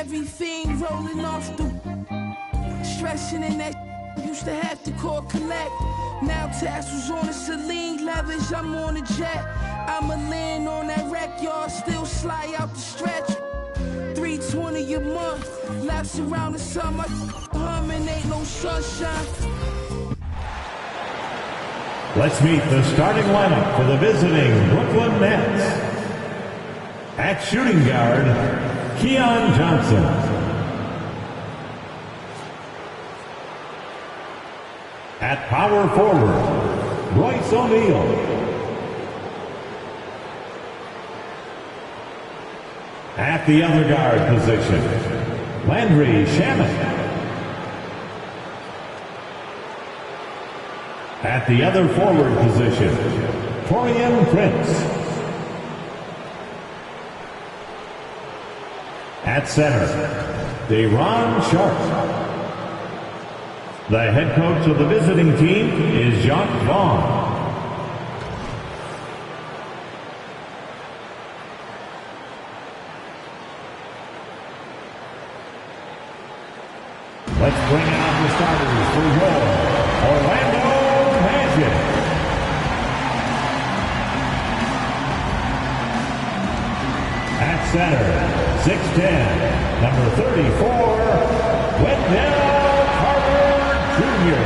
everything rolling off the stressing in that used to have to call collect. Now tassels on the Celine leathers, I'm on a jet. I'ma land on that wreck yard, still slide out the stretch. 320 a month, laps around the summer, humming, ain't no sunshine. Let's meet the starting lineup for the visiting Brooklyn Nets. At shooting guard, Keon Johnson. At power forward, Royce O'Neal. At the other guard position, Landry Shamet. At the other forward position, Taurean Prince. At center, Day'Ron Sharpe. The head coach of the visiting team is Jacques Vaughn. Let's bring out the starters for your Orlando Magic. At center, 6'10", number 34, Wendell Carter Jr.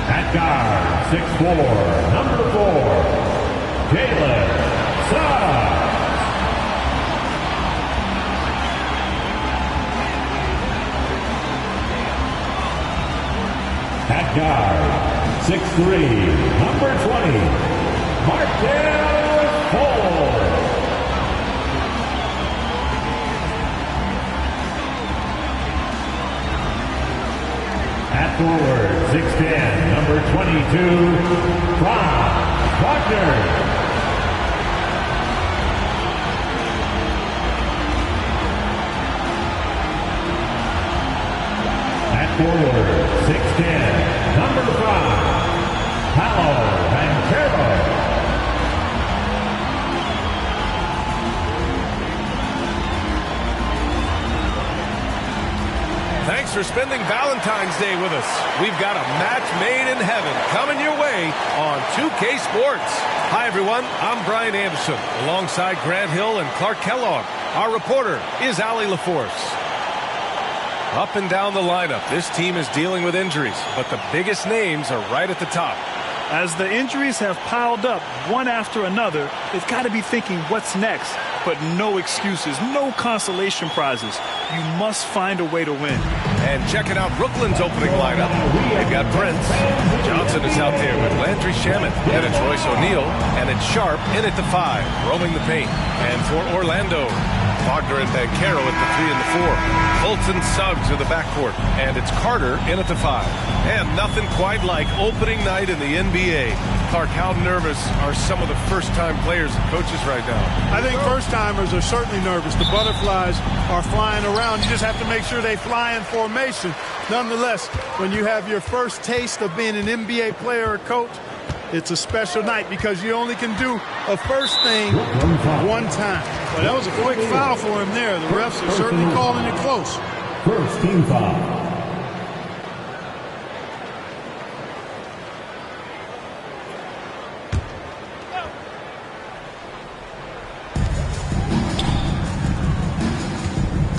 At guard, 6'4", number 4, Jalen Suggs. At guard, 6'3", number 20, Markelle Fultz. At forward, 6'10", number 22, Franz Wagner. Forward, 6'10", number 5, Paolo Banchero. Thanks for spending Valentine's Day with us. We've got a match made in heaven coming your way on 2K Sports. Hi, everyone. I'm Brian Anderson, alongside Grant Hill and Clark Kellogg. Our reporter is Allie LaForce. Up and down the lineup, this team is dealing with injuries, but the biggest names are right at the top. As the injuries have piled up one after another, they've got to be thinking what's next, but no excuses, no consolation prizes. You must find a way to win. And checking out Brooklyn's opening lineup, they've got Prince. Johnson is out there with Landry Shamet, and it's Royce O'Neal, and it's Sharpe in at the 5, roaming the paint. And for Orlando, Wagner and Banchero at the 3 and the 4. Fultz and Suggs are the backcourt. And it's Carter in at the 5. And nothing quite like opening night in the NBA. Clark, how nervous are some of the first-time players and coaches right now? I think first-timers are certainly nervous. The butterflies are flying around. You just have to make sure they fly in formation. Nonetheless, when you have your first taste of being an NBA player or coach, it's a special night because you only can do a first thing one time. Well, that was a quick foul for him there. The refs are certainly calling it close. First team foul.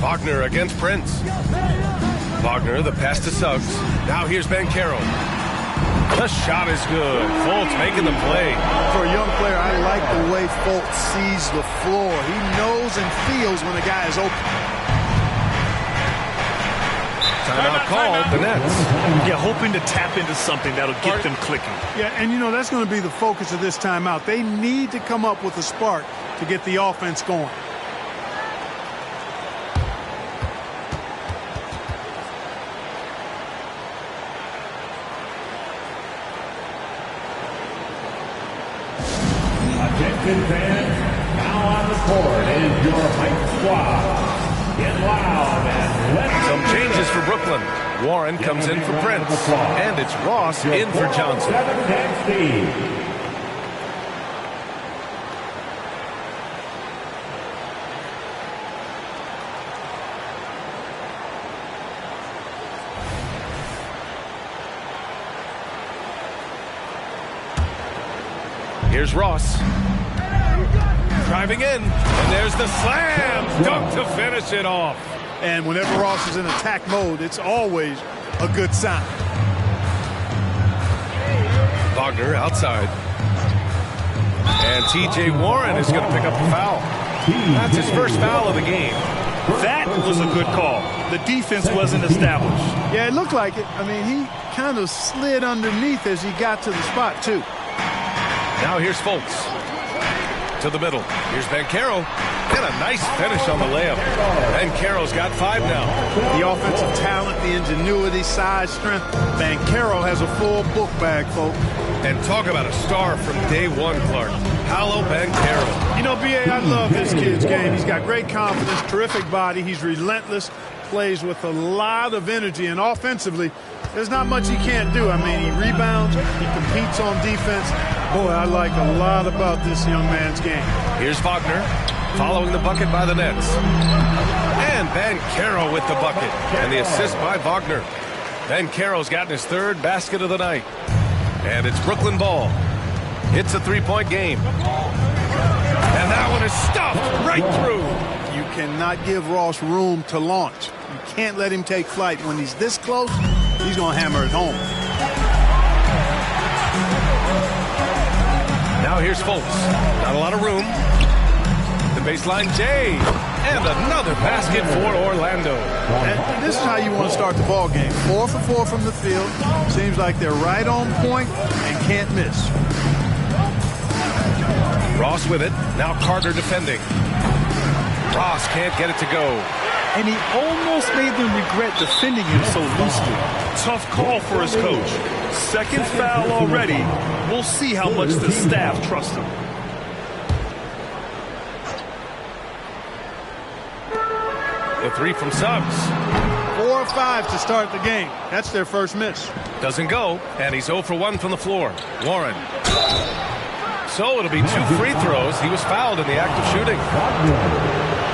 Wagner against Prince. Wagner, the pass to Suggs. Now here's Banchero. The shot is good. Fultz making the play. For a young player, I like the way Fultz sees the floor. He knows and feels when a guy is open. Timeout called, the Nets. Yeah, hoping to tap into something that'll get them clicking. Yeah, and you know, that's going to be the focus of this timeout. They need to come up with a spark to get the offense going. Attention fans, now on the court is your hype squad. Get loud and let some changes for Brooklyn. Warren comes in for Prince, and it's Ross in for Johnson. Here's Ross. Driving in, and there's the slam dunk to finish it off. And whenever Ross is in attack mode, it's always a good sign. Wagner outside. And T.J. Warren is going to pick up the foul. That's his first foul of the game. That was a good call. The defense wasn't established. Yeah, it looked like it. I mean, he kind of slid underneath as he got to the spot, too. Now here's Fultz. To the middle. Here's Banchero. And a nice finish on the layup. Banchero's got 5 now. The offensive talent, the ingenuity, size, strength. Banchero has a full book bag, folks. And talk about a star from day one, Clark. Paolo Banchero. You know, B.A., I love this kid's game. He's got great confidence, terrific body. He's relentless, plays with a lot of energy, and offensively, there's not much he can't do. I mean, he rebounds, he competes on defense. Boy, I like a lot about this young man's game. Here's Wagner, following the bucket by the Nets. And Banchero with the bucket. And the assist by Wagner. Banchero's gotten his 3rd basket of the night. And it's Brooklyn ball. It's a 3-point game. And that one is stuffed right through. You cannot give Ross room to launch. You can't let him take flight. When he's this close, he's going to hammer it home. Now here's Fultz. Not a lot of room. The baseline J. And another basket for Orlando. And this is how you want to start the ball game. 4 for 4 from the field. Seems like they're right on point and can't miss. Ross with it. Now Carter defending. Ross can't get it to go. And he almost made them regret defending him so loosely. Tough call for his coach. 2nd foul already. We'll see how much the staff trusts him. The 3 from Suggs. 4 or 5 to start the game. That's their first miss. Doesn't go, and he's 0 for 1 from the floor. Warren. So it'll be 2 free throws. He was fouled in the act of shooting.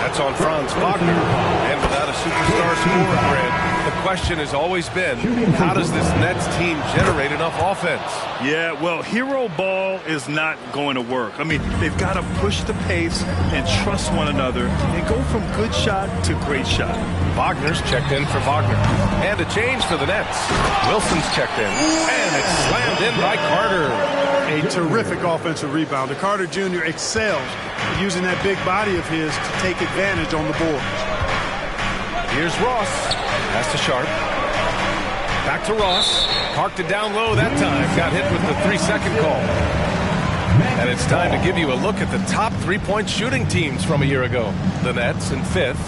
That's on Franz Wagner. And without a superstar scorer, Fred, the question has always been, how does this Nets team generate enough offense? Yeah, well, hero ball is not going to work. I mean, they've got to push the pace and trust one another and go from good shot to great shot. Wagner's checked in for Wagner. And a change for the Nets. Wilson's checked in. And it's slammed in by Carter. A terrific offensive rebounder. Carter Jr. excels at using that big body of his to take advantage on the boards. Here's Ross. Pass to Sharp. Back to Ross. Parked it down low that time. Got hit with the 3-second call. And it's time to give you a look at the top 3-point shooting teams from a year ago. The Nets in 5th.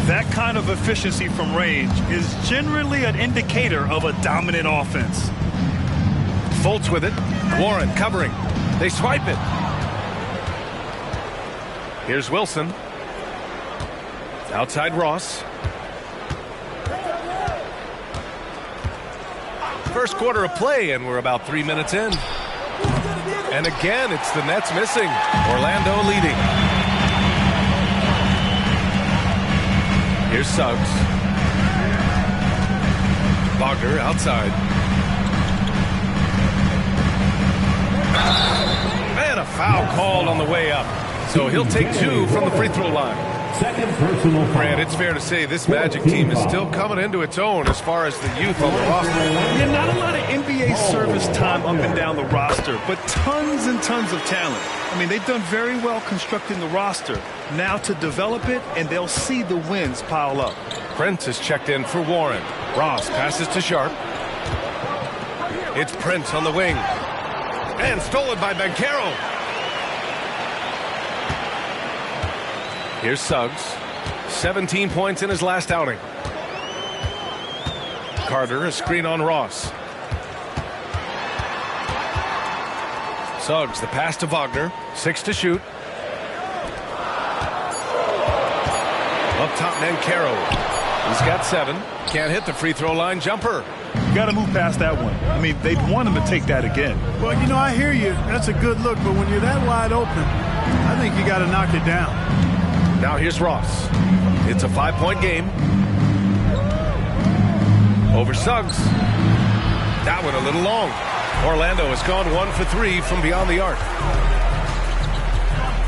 That kind of efficiency from range is generally an indicator of a dominant offense. Fultz with it. Warren covering. They swipe it. Here's Wilson. Outside Ross. First quarter of play, and we're about 3 minutes in. And again, it's the Nets missing. Orlando leading. Here's Suggs. Wagner outside. And a foul called on the way up. So he'll take 2 from the free throw line. Second personal foul. Brad, it's fair to say this Magic team is still coming into its own as far as the youth on the roster. Yeah, not a lot of NBA service time up and down the roster, but tons and tons of talent. I mean, they've done very well constructing the roster. Now to develop it, and they'll see the wins pile up. Prince is checked in for Warren. Ross passes to Sharp. It's Prince on the wing. And stolen by Banchero. Here's Suggs. 17 points in his last outing. Carter, a screen on Ross. Suggs, the pass to Wagner. 6 to shoot. Up top, Banchero. He's got 7. Can't hit the free throw line jumper. You got to move past that one. I mean, they'd want him to take that again. Well, you know, I hear you. That's a good look, but when you're that wide open, I think you got to knock it down. Now here's Ross. It's a 5-point game. Over Suggs. That one a little long. Orlando has gone 1 for 3 from beyond the arc.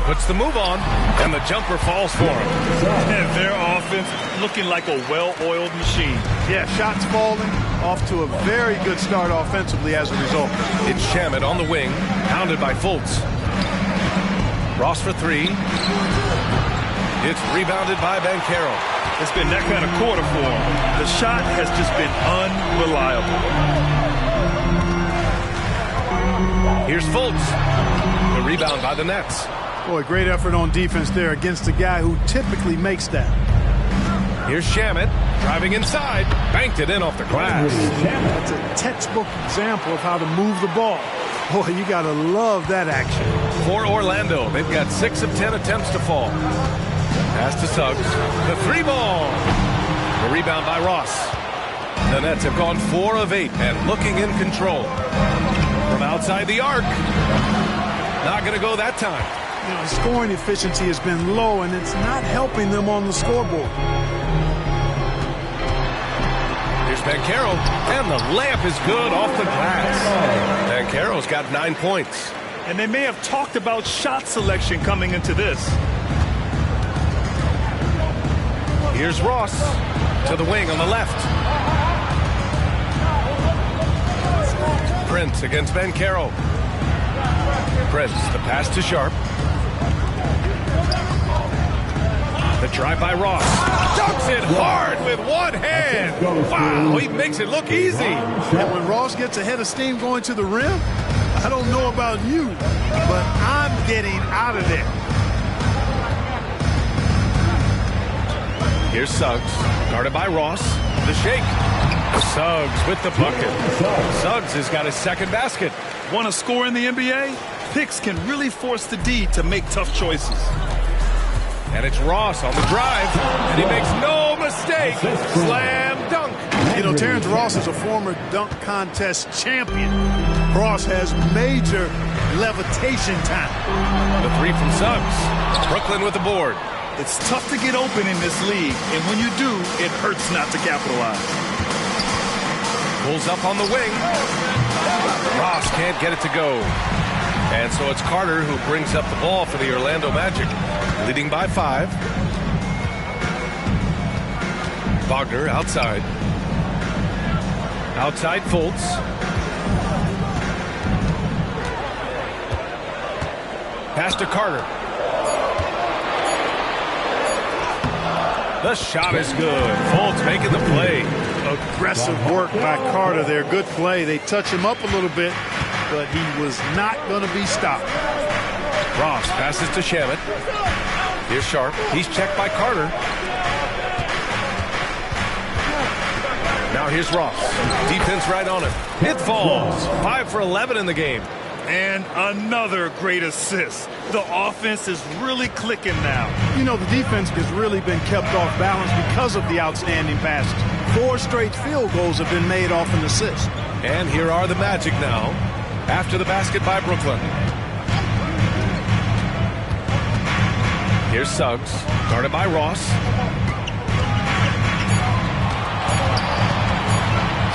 Puts the move on, and the jumper falls for him. And their offense looking like a well-oiled machine. Yeah, shots falling, off to a very good start offensively as a result. It's Shamet on the wing, pounded by Fultz. Ross for 3. It's rebounded by Banchero. It's been that kind of quarter for him. The shot has just been unreliable. Here's Fultz. The rebound by the Nets. Boy, great effort on defense there against a guy who typically makes that. Here's Shamet driving inside. Banked it in off the glass. That's a textbook example of how to move the ball. Boy, you got to love that action. For Orlando, they've got 6 of 10 attempts to fall. Pass to Suggs. The 3-ball. The rebound by Ross. The Nets have gone 4 of 8 and looking in control. From outside the arc. Not going to go that time. You know, scoring efficiency has been low, and it's not helping them on the scoreboard. Here's Banchero, and the layup is good off the glass. Banchero's got 9 points. And they may have talked about shot selection coming into this. Here's Ross to the wing on the left. Prince against Banchero. Prince, the pass to Sharp. The drive by Ross. Dunks it hard with one hand. Wow, he makes it look easy. And when Ross gets a head of steam going to the rim, I don't know about you, but I'm getting out of there. Here's Suggs, guarded by Ross. The shake. Suggs with the bucket. Suggs has got his second basket. Want to score in the NBA? Picks can really force the D to make tough choices. And it's Ross on the drive, and he makes no mistake. Slam dunk. You know, Terrence Ross is a former dunk contest champion. Ross has major levitation time. The 3 from Suggs. Brooklyn with the board. It's tough to get open in this league, and when you do, it hurts not to capitalize. Pulls up on the wing. Ross can't get it to go. And so it's Carter who brings up the ball for the Orlando Magic, leading by 5. Wagner outside. Outside Fultz. Pass to Carter. The shot is good. Fultz making the play. Aggressive work by Carter there. Good play. They touch him up a little bit, but he was not going to be stopped. Ross passes to Shamet. Here's Sharp. He's checked by Carter. Now here's Ross. Defense right on him. It falls. 5 for 11 in the game. And another great assist. The offense is really clicking now. You know, the defense has really been kept off balance because of the outstanding passes. 4 straight field goals have been made off an assist. And here are the Magic now, after the basket by Brooklyn. Here's Suggs, guarded by Ross.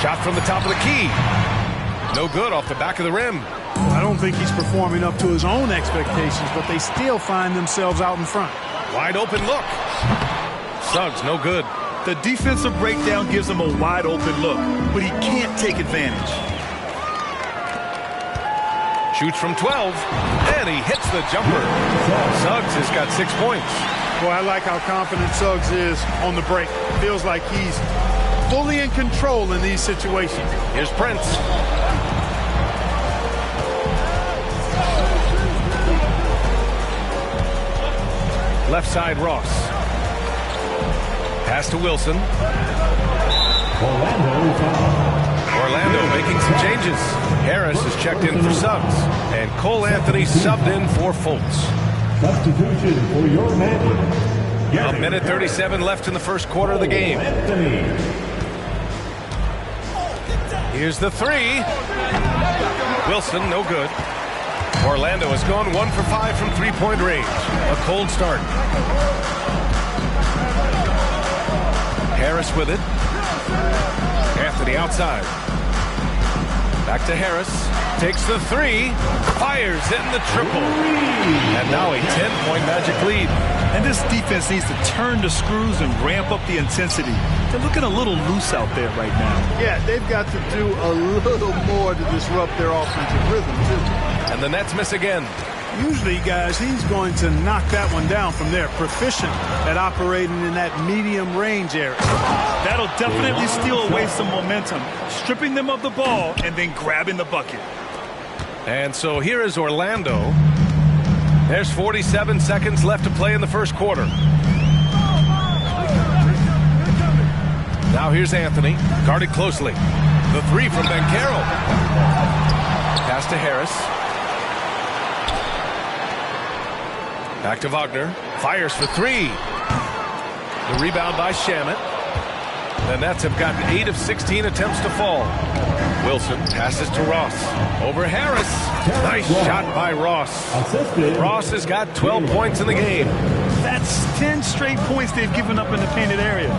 Shot from the top of the key. No good off the back of the rim. I don't think he's performing up to his own expectations, but they still find themselves out in front. Wide open look. Suggs, no good. The defensive breakdown gives him a wide open look, but he can't take advantage. Shoots from 12, and he hits the jumper. Suggs has got 6 points. Boy, I like how confident Suggs is on the break. Feels like he's fully in control in these situations. Here's Prince. Left side, Ross. Pass to Wilson. Orlando making some changes. Harris is checked in for Suggs. And Cole Anthony subbed in for Fultz. Substitution for your Magic. A minute 37 left in the first quarter of the game. Here's the 3. Wilson, no good. Orlando has gone 1 for 5 from three-point range. A cold start. Harris with it. Anthony outside. Back to Harris. Takes the three, fires in the triple. And now a 10-point Magic lead. And this defense needs to turn the screws and ramp up the intensity. They're looking a little loose out there right now. Yeah, they've got to do a little more to disrupt their offensive rhythm, too. And the Nets miss again. Usually, guys, he's going to knock that one down from there. Proficient at operating in that medium range area. That'll definitely steal away some momentum, stripping them of the ball and then grabbing the bucket. And so here is Orlando. There's 47 seconds left to play in the first quarter. Now here's Anthony, guarded closely. The three from Banchero. Pass to Harris. Back to Wagner. Fires for three. The rebound by Shamet. The Nets have gotten 8 of 16 attempts to fall. Wilson passes to Ross. Over Harris. Nice shot by Ross. Ross has got 12 points in the game. That's 10 straight points they've given up in the painted area.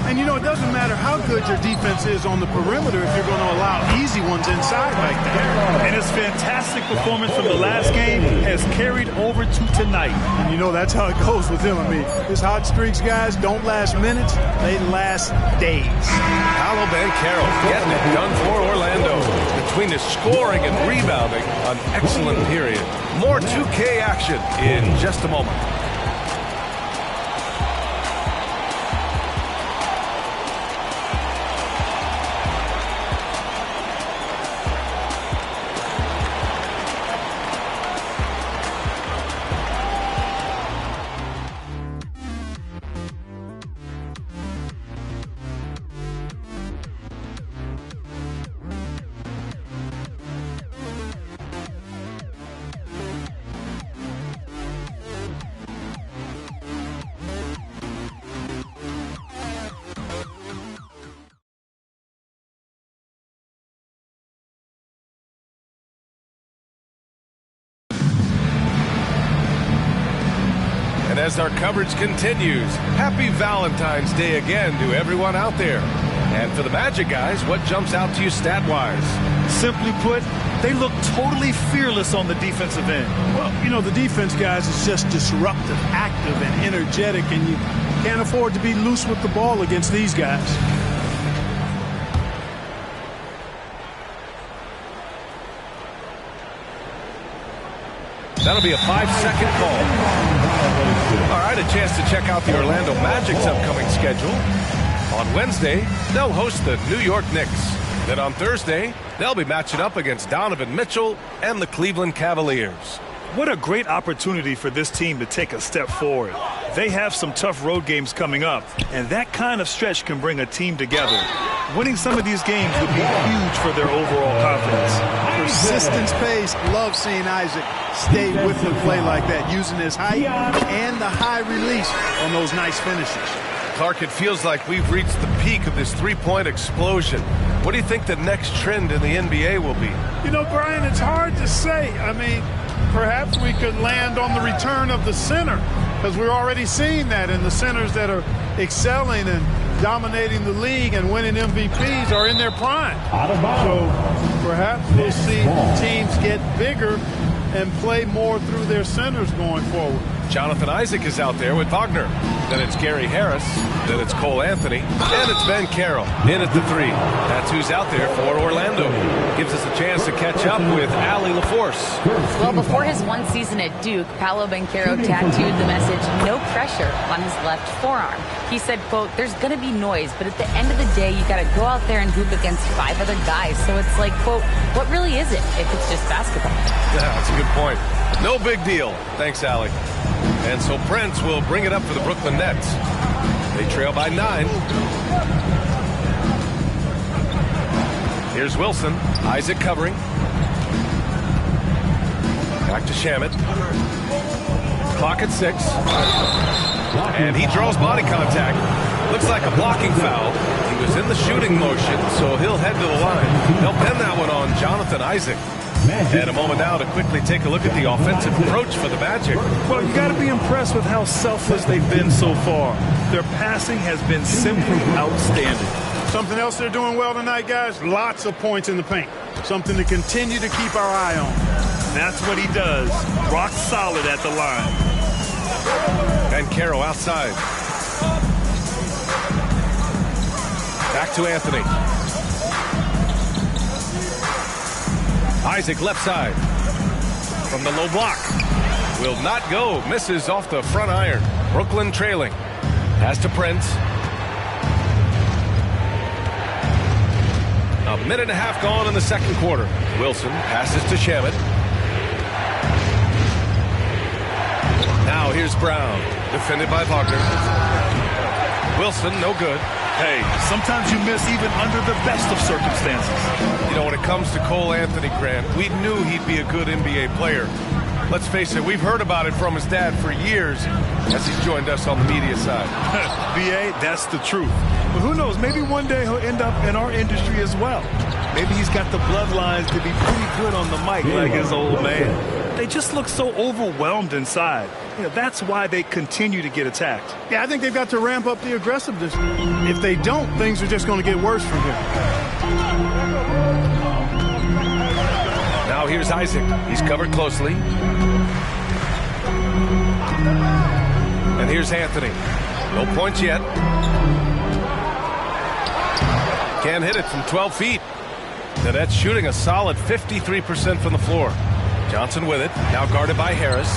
And, you know, it doesn't matter how good your defense is on the perimeter if you're going to allow easy ones inside like that. And his fantastic performance from the last game has carried over to tonight. And, you know, that's how it goes with him. I mean, his hot streaks, guys, don't last minutes. They last days. Paolo Banchero getting it done for Orlando. Between his scoring and rebounding, an excellent period. More 2K action in just a moment. And as our coverage continues, happy Valentine's Day again to everyone out there. And for the Magic guys, what jumps out to you stat-wise? Simply put, they look totally fearless on the defensive end. Well, you know, the defense, guys, is just disruptive, active, and energetic, and you can't afford to be loose with the ball against these guys. That'll be a 5-second call. All right, a chance to check out the Orlando Magic's upcoming schedule. On Wednesday, they'll host the New York Knicks. Then on Thursday, they'll be matching up against Donovan Mitchell and the Cleveland Cavaliers. What a great opportunity for this team to take a step forward. They have some tough road games coming up, and that kind of stretch can bring a team together. Winning some of these games would be huge for their overall confidence. Persistence pays. Love seeing Isaac stay with the play like that, using his height and the high release on those nice finishes. Clark, it feels like we've reached the peak of this three-point explosion. What do you think the next trend in the NBA will be? You know, Brian, it's hard to say. I mean, perhaps we could land on the return of the center, because we're already seeing that in the centers that are excelling and dominating the league and winning MVPs are in their prime. So perhaps we'll see teams get bigger and play more through their centers going forward. Jonathan Isaac is out there with Wagner. Then it's Gary Harris. Then it's Cole Anthony. And it's Banchero in at the three. That's who's out there for Orlando. Gives us a chance to catch up with Allie LaForce. Well, before his one season at Duke, Paolo Banchero tattooed the message, "No pressure," on his left forearm. He said, quote, "There's going to be noise, but at the end of the day, you got to go out there and hoop against 5 other guys. So it's like, quote, what really is it if it's just basketball?" Yeah, that's a good point. No big deal. Thanks, Allie. And so Prince will bring it up for the Brooklyn Nets. They trail by 9. Here's Wilson. Isaac covering. Back to Shamet. Clock at 6. And he draws body contact. Looks like a blocking foul. He was in the shooting motion, so he'll head to the line. They'll pin that one on Jonathan Isaac. And a moment now to quickly take a look at the offensive approach for the Magic. Well, you got to be impressed with how selfless they've been so far. Their passing has been simply outstanding. Something else they're doing well tonight, guys, lots of points in the paint. Something to continue to keep our eye on. That's what he does. Rock solid at the line. Banchero outside. Back to Anthony. Isaac left side. From the low block. Will not go. Misses off the front iron. Brooklyn trailing. Pass to Prince. A minute and a half gone in the second quarter. Wilson passes to Shamet. Now here's Brown. Defended by Wagner. Wilson, no good. Hey, sometimes you miss even under the best of circumstances. You know, when it comes to Cole Anthony, Grant, we knew he'd be a good NBA player. Let's face it, we've heard about it from his dad for years as he's joined us on the media side. B.A., that's the truth. But who knows, maybe one day he'll end up in our industry as well. Maybe he's got the bloodlines to be pretty good on the mic like his old man. They just look so overwhelmed inside. You know, that's why they continue to get attacked. Yeah, I think they've got to ramp up the aggressiveness. If they don't, things are just going to get worse from here. Now here's Isaac. He's covered closely. And here's Anthony. No points yet. Can't hit it from 12 feet. Now that's shooting a solid 53% from the floor. Johnson with it. Now guarded by Harris.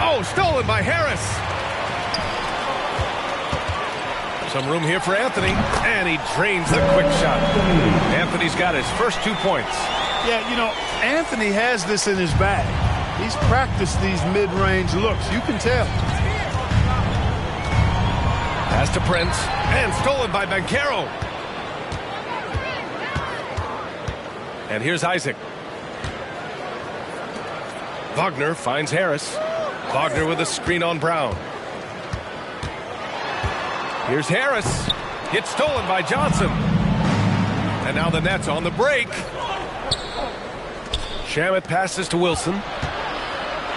Oh, stolen by Harris. Some room here for Anthony. And he drains the quick shot. Anthony's got his first 2 points. Yeah, you know, Anthony has this in his bag. He's practiced these mid-range looks. You can tell. Pass to Prince. And stolen by Banchero. And here's Isaac. Wagner finds Harris. Wagner with a screen on Brown. Here's Harris. It's stolen by Johnson. And now the Nets on the break. Shamet passes to Wilson.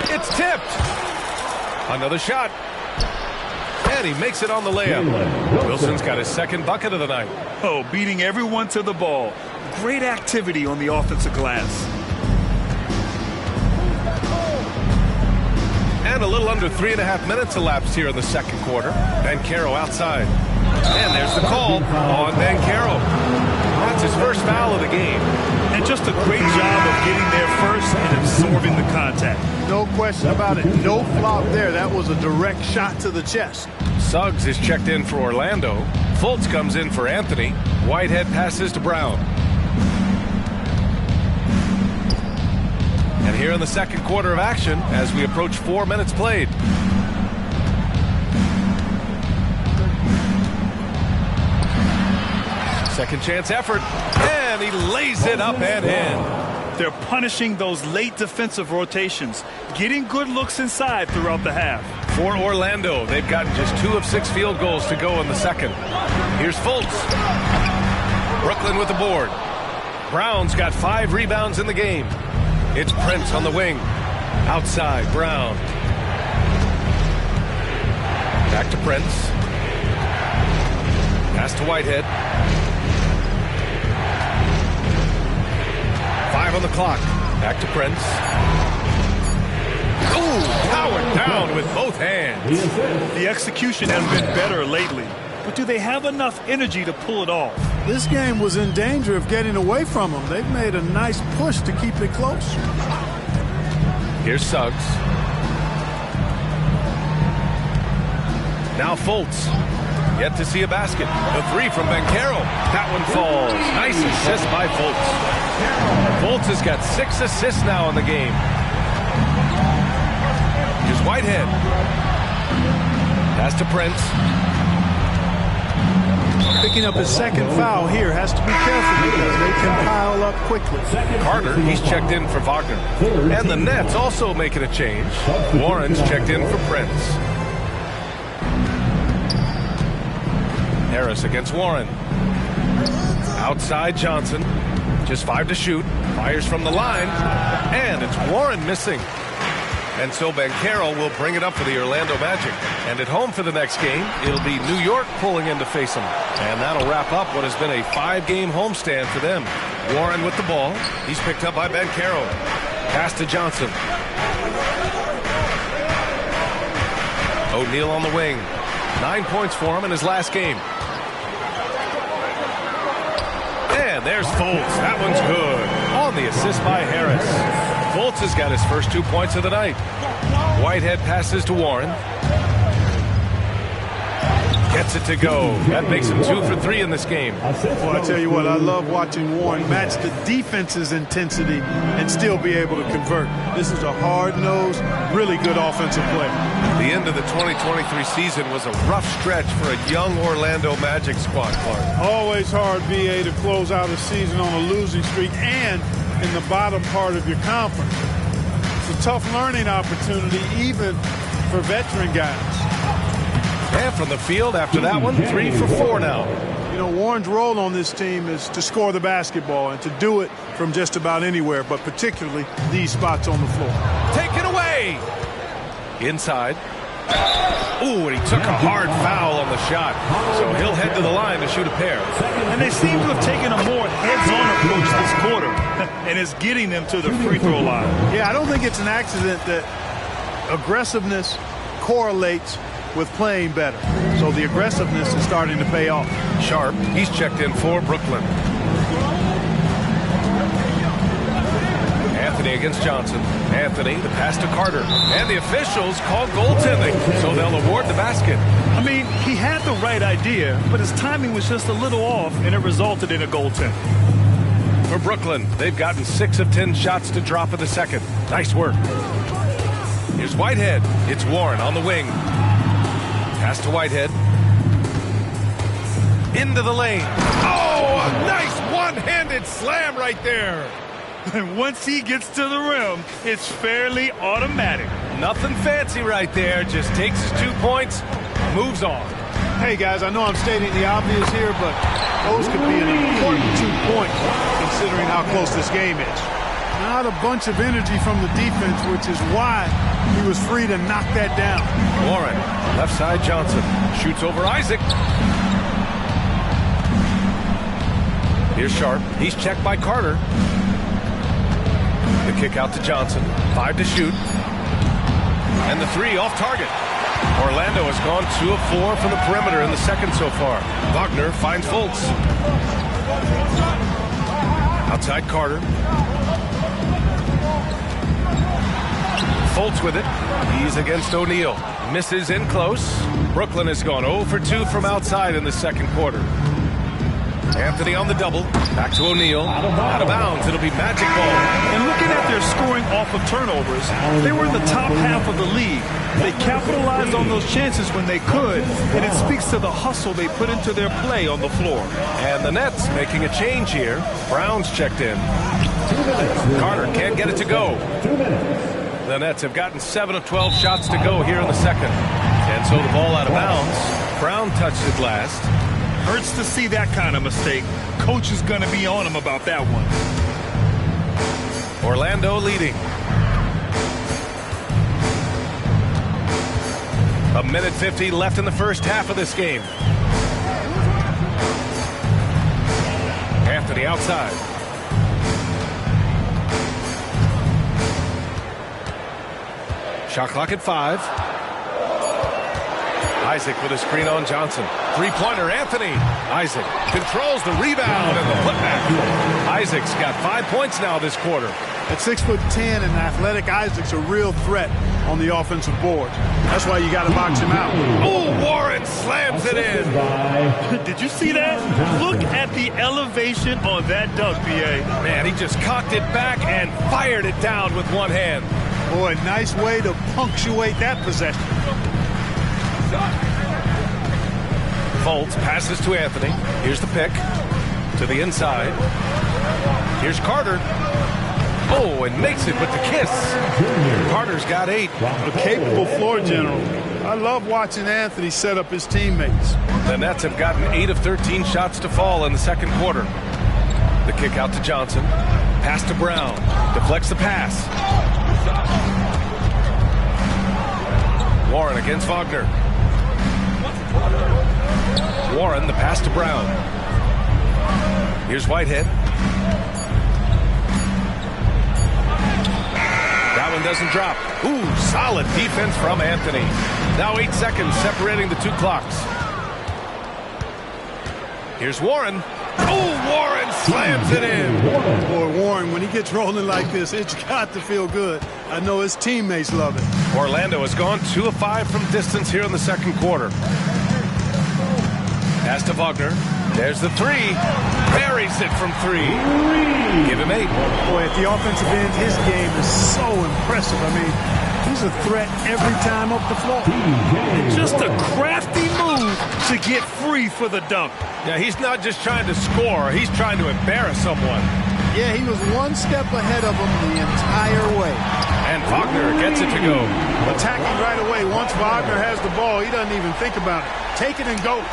It's tipped. Another shot. And he makes it on the layup. Wilson's got his second bucket of the night. Oh, beating everyone to the ball. Great activity on the offensive glass. And a little under 3.5 minutes elapsed here in the second quarter. Banchero outside. And there's the call on Banchero. That's his first foul of the game. And just a great job of getting there first and absorbing the contact. No question about it. No flop there. That was a direct shot to the chest. Suggs is checked in for Orlando. Fultz comes in for Anthony. Whitehead passes to Brown. And here in the second quarter of action as we approach 4 minutes played. Second chance effort. And he lays it up and in. They're punishing those late defensive rotations, getting good looks inside throughout the half. For Orlando, they've gotten just 2 of 6 field goals to go in the second. Here's Fultz. Brooklyn with the board. Brown's got 5 rebounds in the game. It's Prince on the wing. Outside, Brown. Back to Prince. Pass to Whitehead. 5 on the clock. Back to Prince. Ooh, powered down with both hands. The execution has been better lately. But do they have enough energy to pull it off? This game was in danger of getting away from them. They've made a nice push to keep it close. Here's Suggs. Now Fultz. Yet to see a basket. The 3 from Banchero. That one falls. Nice assist by Fultz. Fultz has got 6 assists now in the game. Here's Whitehead. Pass to Prince. Picking up his second foul here. Has to be careful because they can pile up quickly. Carter, he's checked in for Wagner. And the Nets also making a change. Warren's checked in for Prince. Harris against Warren. Outside Johnson. Just 5 to shoot. Fires from the line. And it's Warren missing. And so Banchero will bring it up for the Orlando Magic. And at home for the next game, it'll be New York pulling in to face them. And that'll wrap up what has been a 5-game homestand for them. Warren with the ball. He's picked up by Banchero. Pass to Johnson. O'Neal on the wing. 9 points for him in his last game. And there's Fultz. That one's good. On the assist by Harris. Fultz has got his first 2 points of the night. Whitehead passes to Warren. Gets it to go. That makes him 2 for 3 in this game. Well, I tell you what, I love watching Warren match the defense's intensity and still be able to convert. This is a hard-nosed, really good offensive player. The end of the 2023 season was a rough stretch for a young Orlando Magic squad, Clark. Always hard, VA, to close out a season on a losing streak and in the bottom part of your conference. It's a tough learning opportunity, even for veteran guys. And from the field after that one, 3 for 4 now. You know, Warren's role on this team is to score the basketball and to do it from just about anywhere, but particularly these spots on the floor. Take it away! Inside. Ooh, and he took a hard foul on the shot. So he'll head to the line to shoot a pair. And they seem to have taken a more heads-on approach this quarter, and it's getting them to the free throw line. Yeah, I don't think it's an accident that aggressiveness correlates with playing better. So the aggressiveness is starting to pay off. Sharp, he's checked in for Brooklyn. Anthony against Johnson. Anthony, the pass to Carter. And the officials call goaltending, so they'll award the basket. I mean, he had the right idea, but his timing was just a little off, and it resulted in a goaltend. For Brooklyn, they've gotten 6 of 10 shots to drop in the second. Nice work. Here's Whitehead. It's Warren on the wing. Pass to Whitehead. Into the lane. Oh, a nice one-handed slam right there. And once he gets to the rim, it's fairly automatic. Nothing fancy right there. Just takes his 2 points, moves on. Hey, guys, I know I'm stating the obvious here, but those could be an important 2 points considering how close this game is. Not a bunch of energy from the defense, which is why he was free to knock that down. Warren, left side Johnson. Shoots over Isaac. Here's Sharp. He's checked by Carter. The kick out to Johnson. 5 to shoot. And the 3 off target. Orlando has gone 2 of 4 from the perimeter in the second so far. Wagner finds Fultz. Outside Carter. Fultz with it. He's against O'Neal. Misses in close. Brooklyn has gone 0 for 2 from outside in the second quarter. Anthony on the double. Back to O'Neal. Out of bounds. It'll be Magic ball. And looking at their scoring off of turnovers, they were in the top half of the league. They capitalized on those chances when they could, and it speaks to the hustle they put into their play on the floor. And the Nets making a change here. Brown's checked in. Carter can't get it to go. The Nets have gotten 7 of 12 shots to go here in the second. And so the ball out of bounds. Brown touched it last. Hurts to see that kind of mistake. Coach is going to be on him about that one. Orlando leading. A minute 50 left in the first half of this game. Anthony outside. Shot clock at 5. Isaac with a screen on Johnson. Three-pointer, Anthony. Isaac controls the rebound and the putback. Isaac's got 5 points now this quarter. At 6'10" and athletic, Isaac's a real threat on the offensive board. That's why you got to box him out. Oh, Warren slams it in. Did you see that? Look at the elevation on that dunk, BA. Man, he just cocked it back and fired it down with one hand. Boy, nice way to punctuate that possession. Fultz passes to Anthony. Here's the pick. To the inside. Here's Carter. Oh, and makes it with the kiss. Carter's got 8. A capable floor general. I love watching Anthony set up his teammates. The Nets have gotten 8 of 13 shots to fall in the second quarter. The kick out to Johnson. Pass to Brown. Deflects the pass. Warren against Wagner. Warren, the pass to Brown. Here's Whitehead. That one doesn't drop. Ooh, solid defense from Anthony. Now 8 seconds separating the two clocks. Here's Warren. Oh, Warren slams it in. Boy, Warren, when he gets rolling like this, it's got to feel good. I know his teammates love it. Orlando has gone 2 of 5 from distance here in the second quarter. Pass to Wagner. There's the three. Buries it from 3. Give him 8. Boy, at the offensive end, his game is so impressive. I mean, he's a threat every time up the floor. Just a crafty move to get free for the dunk. Yeah, he's not just trying to score. He's trying to embarrass someone. Yeah, he was one step ahead of him the entire way. And Wagner gets it to go. Attacking right away. Once Wagner has the ball, he doesn't even think about it. Take it and go.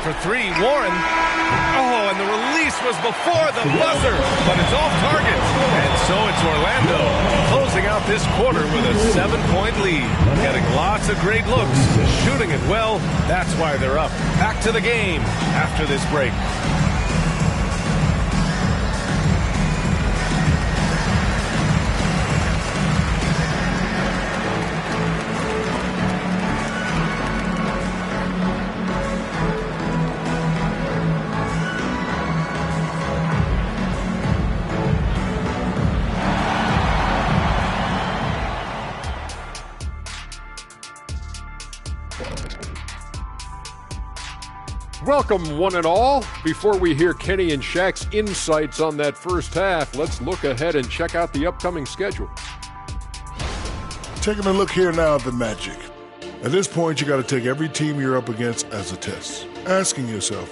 For 3, Warren. Oh, and the release was before the buzzer, but it's off target. And so it's Orlando closing out this quarter with a 7-point lead. Getting lots of great looks, shooting it well. That's why they're up. Back to the game after this break. Welcome, one and all. Before we hear Kenny and Shaq's insights on that first half, let's look ahead and check out the upcoming schedule. Taking a look here now at the Magic. At this point, you got to take every team you're up against as a test. Asking yourself,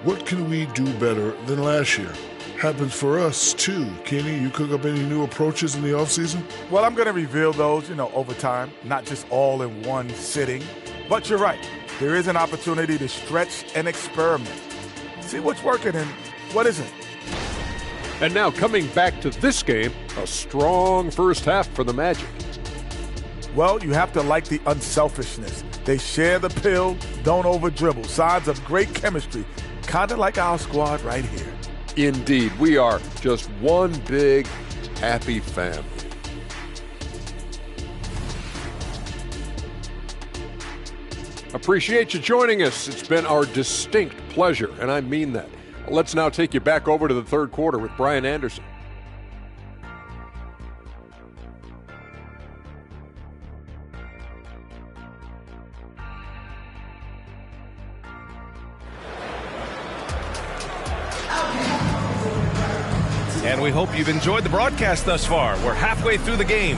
what can we do better than last year? Happens for us, too. Kenny, you cook up any new approaches in the offseason? Well, I'm going to reveal those, over time, not just all in one sitting. But you're right. There is an opportunity to stretch and experiment. See what's working and what isn't. And now coming back to this game, a strong first half for the Magic. Well, you have to like the unselfishness. They share the pill, don't over-dribble. Signs of great chemistry, kind of like our squad right here. Indeed, we are just one big, happy family. Appreciate you joining us. It's been our distinct pleasure, and I mean that. Let's now take you back over to the third quarter with Brian Anderson. And we hope you've enjoyed the broadcast thus far. We're halfway through the game.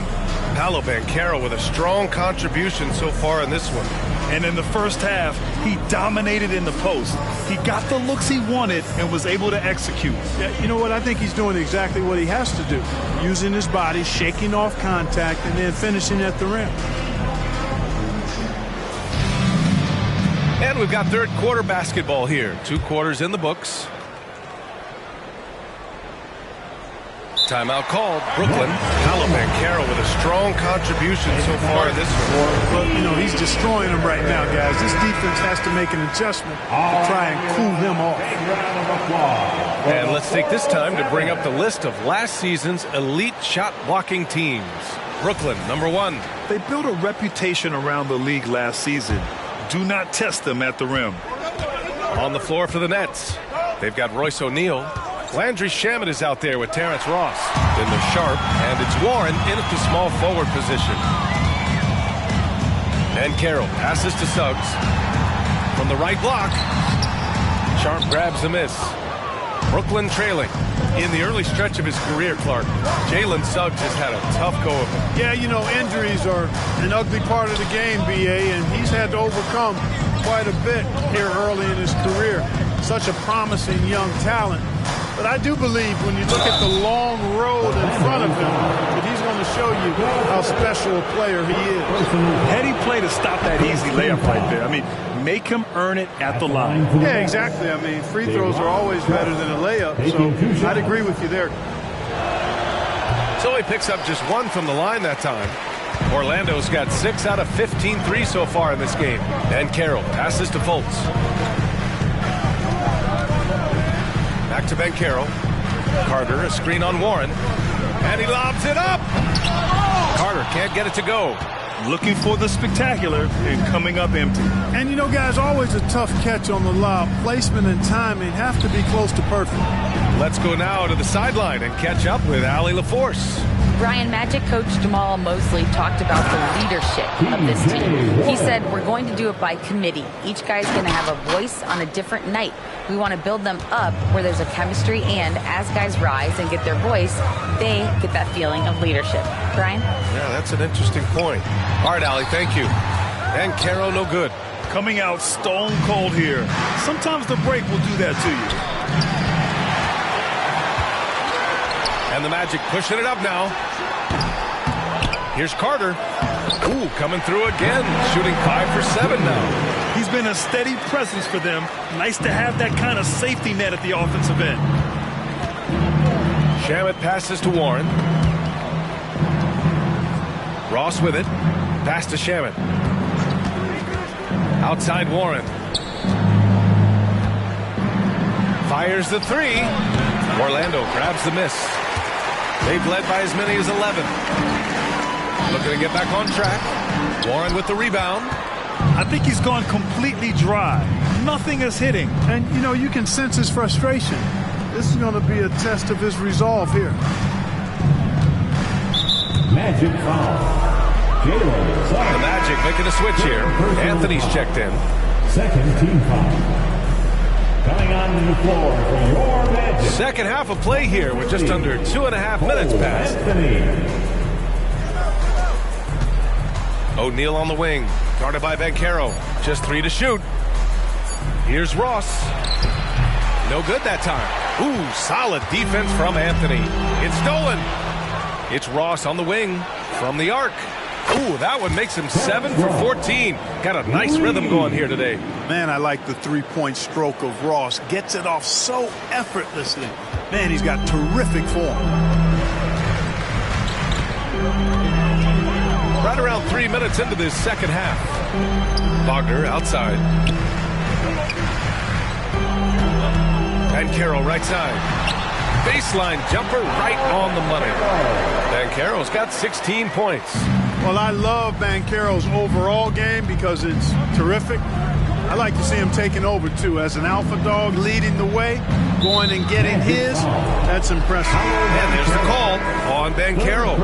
Paolo Banchero with a strong contribution so far in this one. And in the first half, he dominated in the post. He got the looks he wanted and was able to execute. Yeah, you know what? I think he's doing exactly what he has to do. Using his body, shaking off contact, and then finishing at the rim. And we've got third quarter basketball here. 2 quarters in the books. Timeout called. Brooklyn. Paolo Banchero with a strong contribution so far in this one. But, he's destroying them right now, guys. This defense has to make an adjustment to try and cool him off. And let's take this time to bring up the list of last season's elite shot blocking teams. Brooklyn, number 1. They built a reputation around the league last season. Do not test them at the rim. On the floor for the Nets, they've got Royce O'Neal. Landry Shamet is out there with Terrence Ross. Then the Sharp, and it's Warren in at the small forward position. And Carroll passes to Suggs. From the right block, Sharp grabs the miss. Brooklyn trailing. In the early stretch of his career, Clark, Jalen Suggs has had a tough go of it. Yeah, injuries are an ugly part of the game, B.A., and he's had to overcome quite a bit here early in his career. Such a promising young talent. But I do believe when you look at the long road in front of him that he's going to show you how special a player he is. Heady play to stop that easy layup right there. I mean, make him earn it at the line. Yeah, exactly. I mean, free throws are always better than a layup, so I'd agree with you there. So he picks up just 1 from the line that time. Orlando's got 6 out of 15 threes so far in this game. And Carroll passes to Fultz. Back to Ben Carroll. Carter, a screen on Warren. And he lobs it up. Carter can't get it to go. Looking for the spectacular and coming up empty. And you know, guys, always a tough catch on the lob. Placement and timing have to be close to perfect. Let's go now to the sideline and catch up with Allie LaForce. Brian, Magic coach Jamal Mosley talked about the leadership of this team. He said, we're going to do it by committee. Each guy's going to have a voice on a different night. We want to build them up where there's a chemistry, and as guys rise and get their voice, they get that feeling of leadership. Brian? Yeah, that's an interesting point. All right, Allie, thank you. And Caro, no good. Coming out stone cold here. Sometimes the break will do that to you. And the Magic pushing it up now. Here's Carter. Ooh, coming through again. Shooting 5 for 7 now. He's been a steady presence for them. Nice to have that kind of safety net at the offensive end. Shamet passes to Warren. Ross with it. Pass to Shamet. Outside Warren. Fires the three. Orlando grabs the miss. They've led by as many as 11. Looking to get back on track. Warren with the rebound. I think he's gone completely dry. Nothing is hitting. And, you know, you can sense his frustration. This is going to be a test of his resolve here. Magic foul. The Magic making a switch here. Anthony's checked in. Second team foul. Coming onto the floor for your Magic. Second half of play here with just under 2.5 minutes passed. O'Neal on the wing. Guarded by Banchero. Just 3 to shoot. Here's Ross. No good that time. Ooh, solid defense from Anthony. It's stolen. It's Ross on the wing from the arc. Ooh, that one makes him 7 for 14. Got a nice rhythm going here today. Man, I like the three-point stroke of Ross. Gets it off so effortlessly. Man, he's got terrific form. Right around 3 minutes into this second half. Wagner outside. And Carroll right side. Baseline jumper right on the money. And Carroll's got 16 points. Well, I love Banchero's overall game because it's terrific. I like to see him taking over, too. As an alpha dog leading the way, going and getting his, that's impressive. And there's the call on Banchero.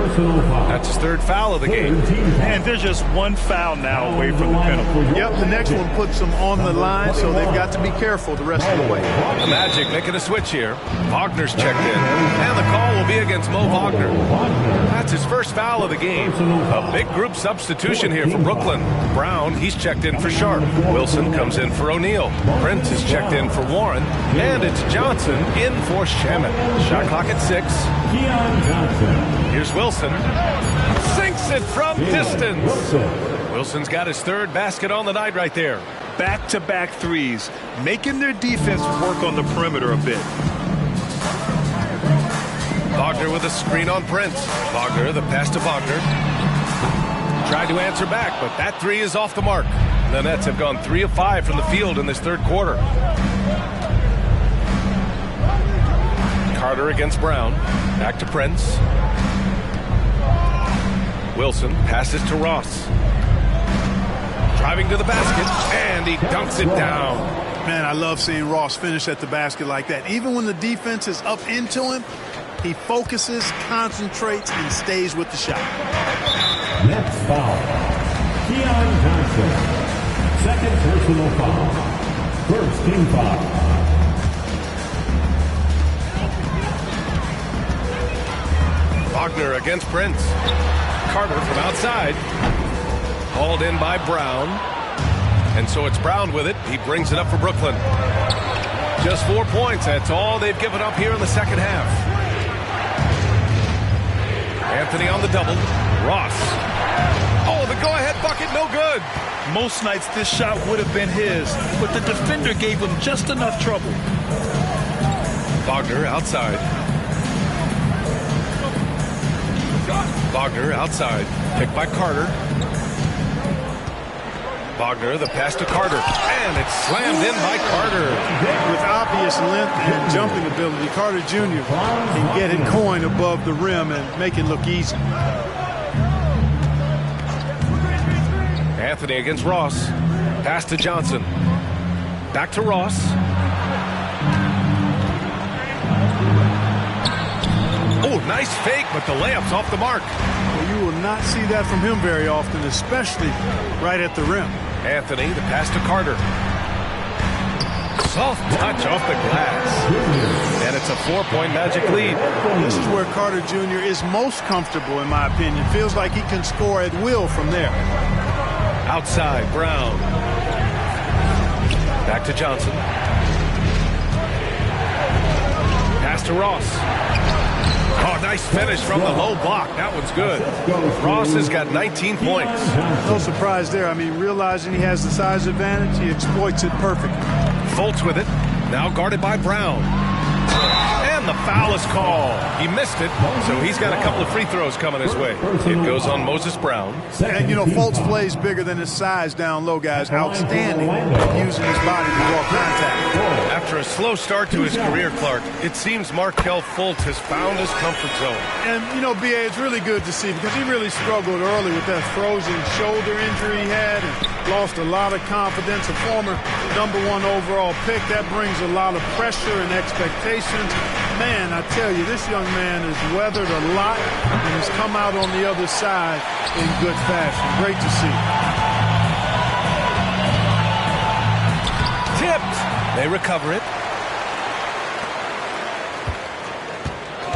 That's his 3rd foul of the game. And there's just 1 foul now away from the penalty. Yep, the next one puts them on the line, so they've got to be careful the rest of the way. The Magic making a switch here. Wagner's checked in. And the call will be against Mo Wagner. That's his 1st foul of the game. A big group substitution here for Brooklyn. Brown, he's checked in for Sharp. Wilson comes in for O'Neal. Prince is checked in for Warren. And it's Johnson in for Shamet. Shot clock at 6. Here's Wilson. Sinks it from distance. Wilson's got his 3rd basket on the night right there. Back-to-back threes, making their defense work on the perimeter a bit. Wagner with a screen on Prince. Wagner, the pass to Wagner. Tried to answer back, but that 3 is off the mark. The Nets have gone 3 of 5 from the field in this 3rd quarter. Carter against Brown. Back to Prince. Wilson passes to Ross. Driving to the basket, and he dunks it down. Man, I love seeing Ross finish at the basket like that. Even when the defense is up into him, he focuses, concentrates, and stays with the shot. Next foul. Keon Johnson. 2nd personal foul. 1st team foul. Wagner against Prince. Carter from outside. Hauled in by Brown. And so it's Brown with it. He brings it up for Brooklyn. Just 4 points. That's all they've given up here in the second half. Anthony on the double. Ross. Oh, the go-ahead bucket, no good. Most nights this shot would have been his, but the defender gave him just enough trouble. Wagner outside. Wagner outside. Picked by Carter. Wagner, the pass to Carter. And it's slammed in by Carter. With obvious length and jumping ability, Carter Jr. can get it coin above the rim and make it look easy. Anthony against Ross. Pass to Johnson. Back to Ross. Oh, nice fake, but the layup's off the mark. Well, you will not see that from him very often, especially right at the rim. Anthony, the pass to Carter. Soft touch off the glass. And it's a 4-point Magic lead. This is where Carter Jr. is most comfortable, in my opinion. Feels like he can score at will from there. Outside, Brown. Back to Johnson. Pass to Ross. Oh, nice finish from the low block. That one's good. Ross has got 19 points. No surprise there. I mean, realizing he has the size advantage, he exploits it perfectly. Foltz with it. Now guarded by Brown. And the foul is called. He missed it, so he's got a couple of free throws coming his way. It goes on Moses Brown. And, you know, Foltz plays bigger than his size down low, guys. Outstanding using his body to draw contact. After a slow start to his career, Clark, it seems Markelle Fultz has found his comfort zone. And, you know, B.A., it's really good to see because he really struggled early with that frozen shoulder injury he had and lost a lot of confidence. A former #1 overall pick, that brings a lot of pressure and expectations. Man, I tell you, this young man has weathered a lot and has come out on the other side in good fashion. Great to see. Tipped. They recover it.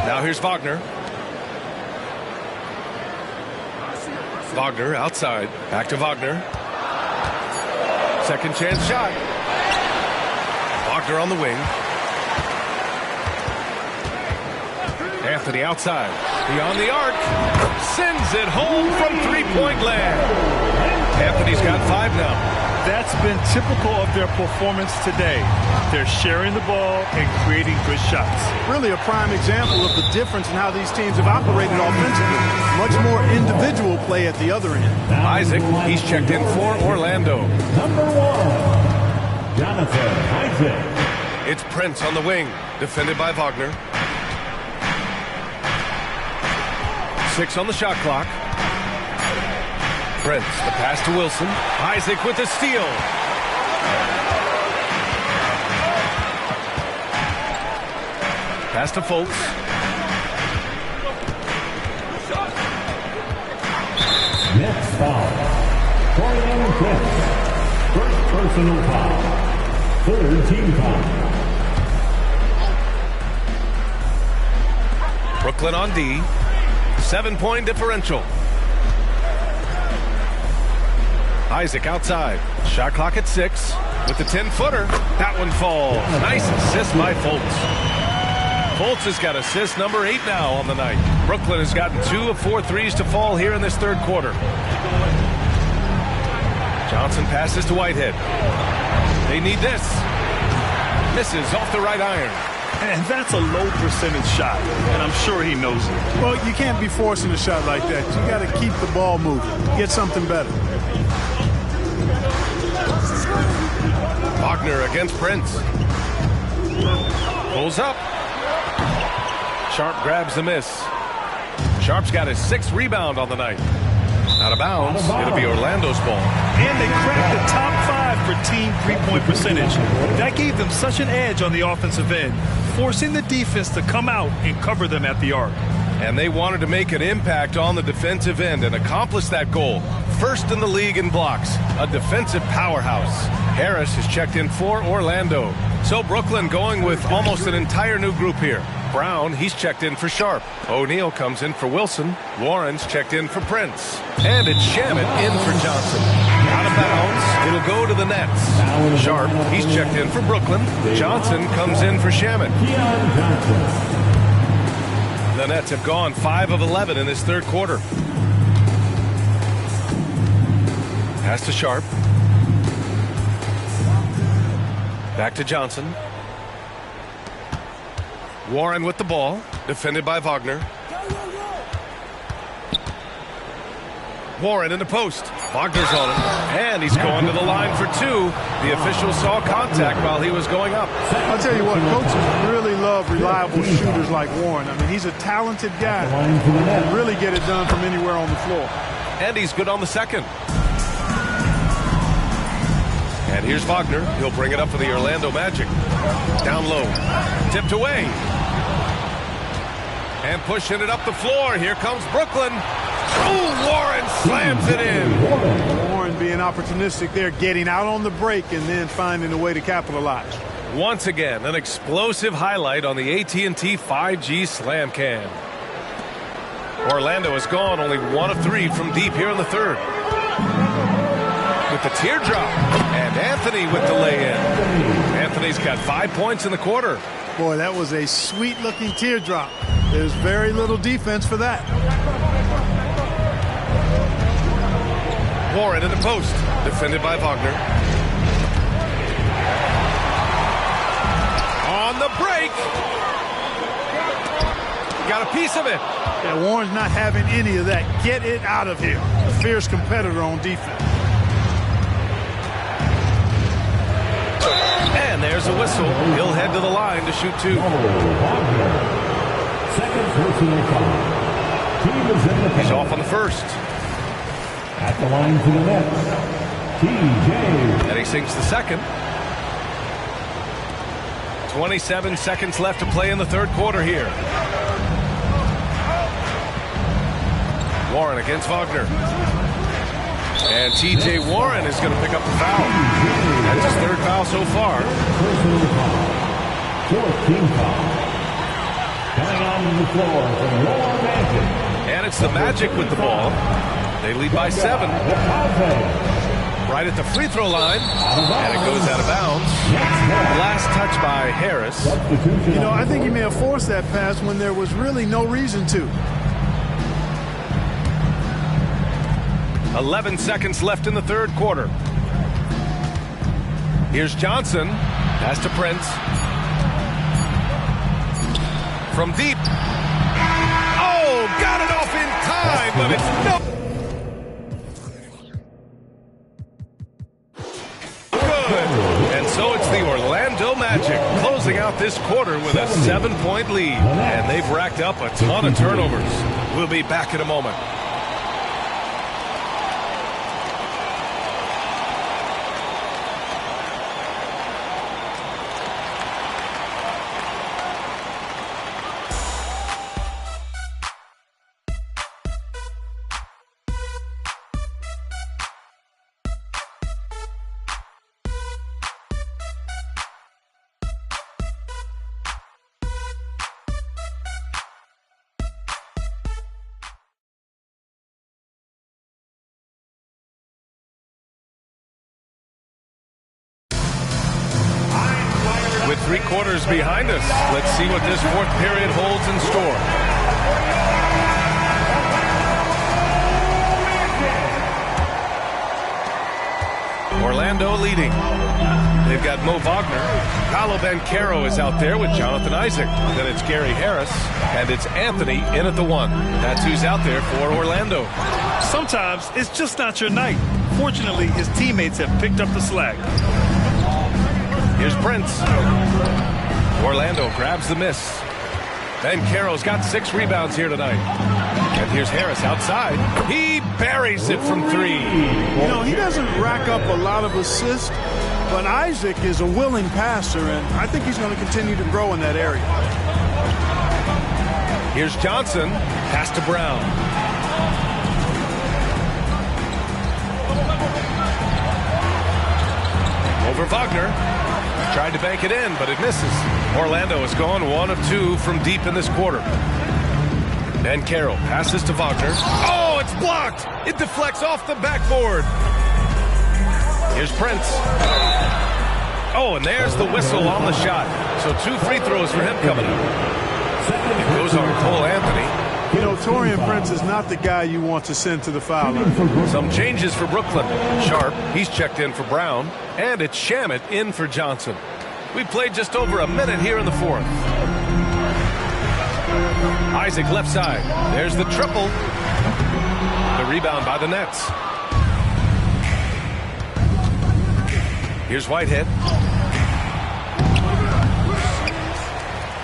Now here's Wagner. Wagner outside. Back to Wagner. Second chance shot. Wagner on the wing. Anthony outside. Beyond the arc. Sends it home from three-point land. Anthony's got 5 now. That's been typical of their performance today. They're sharing the ball and creating good shots. Really a prime example of the difference in how these teams have operated offensively. Much more individual play at the other end. Isaac, he's checked in for Orlando. #1, Jonathan Isaac. It's Prince on the wing, defended by Wagner. 6 on the shot clock. Prince, the pass to Wilson. Isaac with the steal. Pass to Fultz. Next foul. Corian Prince. First personal foul. 3rd team foul. Brooklyn on D. 7-point differential. Isaac outside. Shot clock at 6. With the 10-footer. That one falls. Nice assist by Fultz. Fultz has got assist number 8 now on the night. Brooklyn has gotten 2 of 4 threes to fall here in this third quarter. Johnson passes to Whitehead. They need this. Misses off the right iron. And that's a low percentage shot, and I'm sure he knows it. Well, you can't be forcing a shot like that. You got to keep the ball moving. Get something better. Wagner against Prince. Pulls up. Sharp grabs the miss. Sharp's got his 6th rebound on the night. Out of bounds. It'll be Orlando's ball. And they cracked the top 5 for team three-point percentage. That gave them such an edge on the offensive end, forcing the defense to come out and cover them at the arc. And they wanted to make an impact on the defensive end and accomplish that goal. First in the league in blocks, a defensive powerhouse. Harris has checked in for Orlando. So Brooklyn going with almost an entire new group here. Brown, he's checked in for Sharp. O'Neal comes in for Wilson. Warren's checked in for Prince. And it's Shamet in for Johnson. Out of bounds, it'll go to the Nets. Sharp, he's checked in for Brooklyn. Johnson comes in for Shamet. The Nets have gone 5 of 11 in this third quarter. Pass to Sharp. Back to Johnson. Warren with the ball, defended by Wagner. Warren in the post. Wagner's on him. And he's going to the line for two. The official saw contact while he was going up. I'll tell you what, coaches really love reliable shooters like Warren. I mean, he's a talented guy. He can really get it done from anywhere on the floor. And he's good on the second. And here's Wagner. He'll bring it up for the Orlando Magic. Down low. Tipped away. And pushing it up the floor. Here comes Brooklyn. Oh, Warren slams it in. Warren being opportunistic there, getting out on the break and then finding a way to capitalize. Once again, an explosive highlight on the AT&T 5G Slam Cam. Orlando has gone only 1 of 3 from deep here in the third. With the teardrop. And Anthony with the lay-in. Anthony's got 5 points in the quarter. Boy, that was a sweet-looking teardrop. There's very little defense for that. Warren in the post. Defended by Wagner. On the break. Got a piece of it. Yeah, Warren's not having any of that. Get it out of here. A fierce competitor on defense. And there's a whistle. He'll head to the line to shoot two. He's off on the first. At the line for the Nets, TJ. And he sinks the second. 27 seconds left to play in the third quarter here. Warren against Wagner. And TJ Warren is going to pick up the foul. That's his third foul so far. Personal foul. 4th team foul. Coming on the floor from Warren Magic. And it's the Magic with the ball. They lead by 7. Right at the free throw line. And it goes out of bounds. Last touch by Harris. You know, I think he may have forced that pass when there was really no reason to. 11 seconds left in the third quarter. Here's Johnson. Pass to Prince. From deep. Oh, got it off in time, but it's no good. And so it's the Orlando Magic closing out this quarter with a 7-point lead. And they've racked up a ton of turnovers. We'll be back in a moment. With 3 quarters behind us, let's see what this fourth period holds in store. Orlando leading. They've got Mo Wagner. Paolo Banchero is out there with Jonathan Isaac. Then it's Gary Harris, and it's Anthony in at the 1. That's who's out there for Orlando. Sometimes it's just not your night. Fortunately, his teammates have picked up the slack. Here's Prince. Orlando grabs the miss. Banchero's got 6 rebounds here tonight. And here's Harris outside. He buries it from 3. You know, he doesn't rack up a lot of assists, but Isaac is a willing passer, and I think he's going to continue to grow in that area. Here's Johnson. Pass to Brown. Over Wagner. Tried to bank it in, but it misses. Orlando has gone 1 of 2 from deep in this quarter. Banchero passes to Wagner. Oh, it's blocked! It deflects off the backboard. Here's Prince. Oh, and there's the whistle on the shot. So 2 free throws for him coming up. It goes on Cole Anthony. You know, Taurean Prince is not the guy you want to send to the foul line. Some changes for Brooklyn. Sharp, he's checked in for Brown. And it's Shamet in for Johnson. We played just over a minute here in the fourth. Isaac left side. There's the triple. The rebound by the Nets. Here's Whitehead.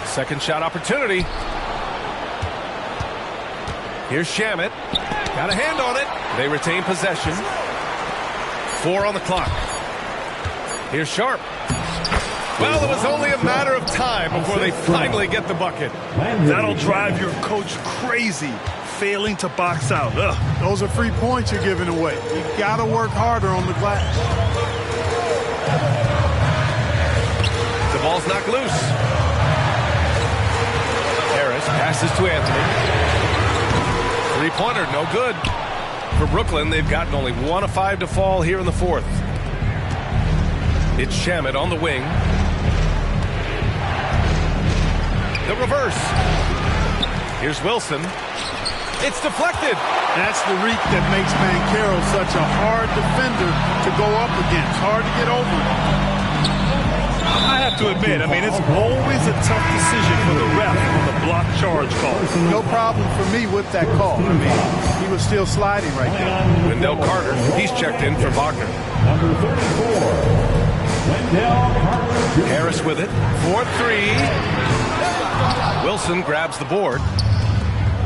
Second shot opportunity. Here's Shamet. Got a hand on it. They retain possession. 4 on the clock. Here's Sharp. Well, it was only a matter of time before they finally get the bucket. That'll drive your coach crazy, failing to box out. Ugh. Those are free points you're giving away. You got to work harder on the glass. The ball's knocked loose. Harris passes to Anthony. Three-pointer, no good. For Brooklyn, they've gotten only 1 of 5 to fall here in the fourth. It's Shamet on the wing. The reverse. Here's Wilson. It's deflected. That's the reek that makes Banchero such a hard defender to go up against. Hard to get over. I have to admit, it's always a tough decision for the ref on the block charge call. No problem for me with that call. He was still sliding right there. Wendell Carter, he's checked in for Wagner. Number 34, Wendell Carter. Harris with it. 4-3. Wilson grabs the board.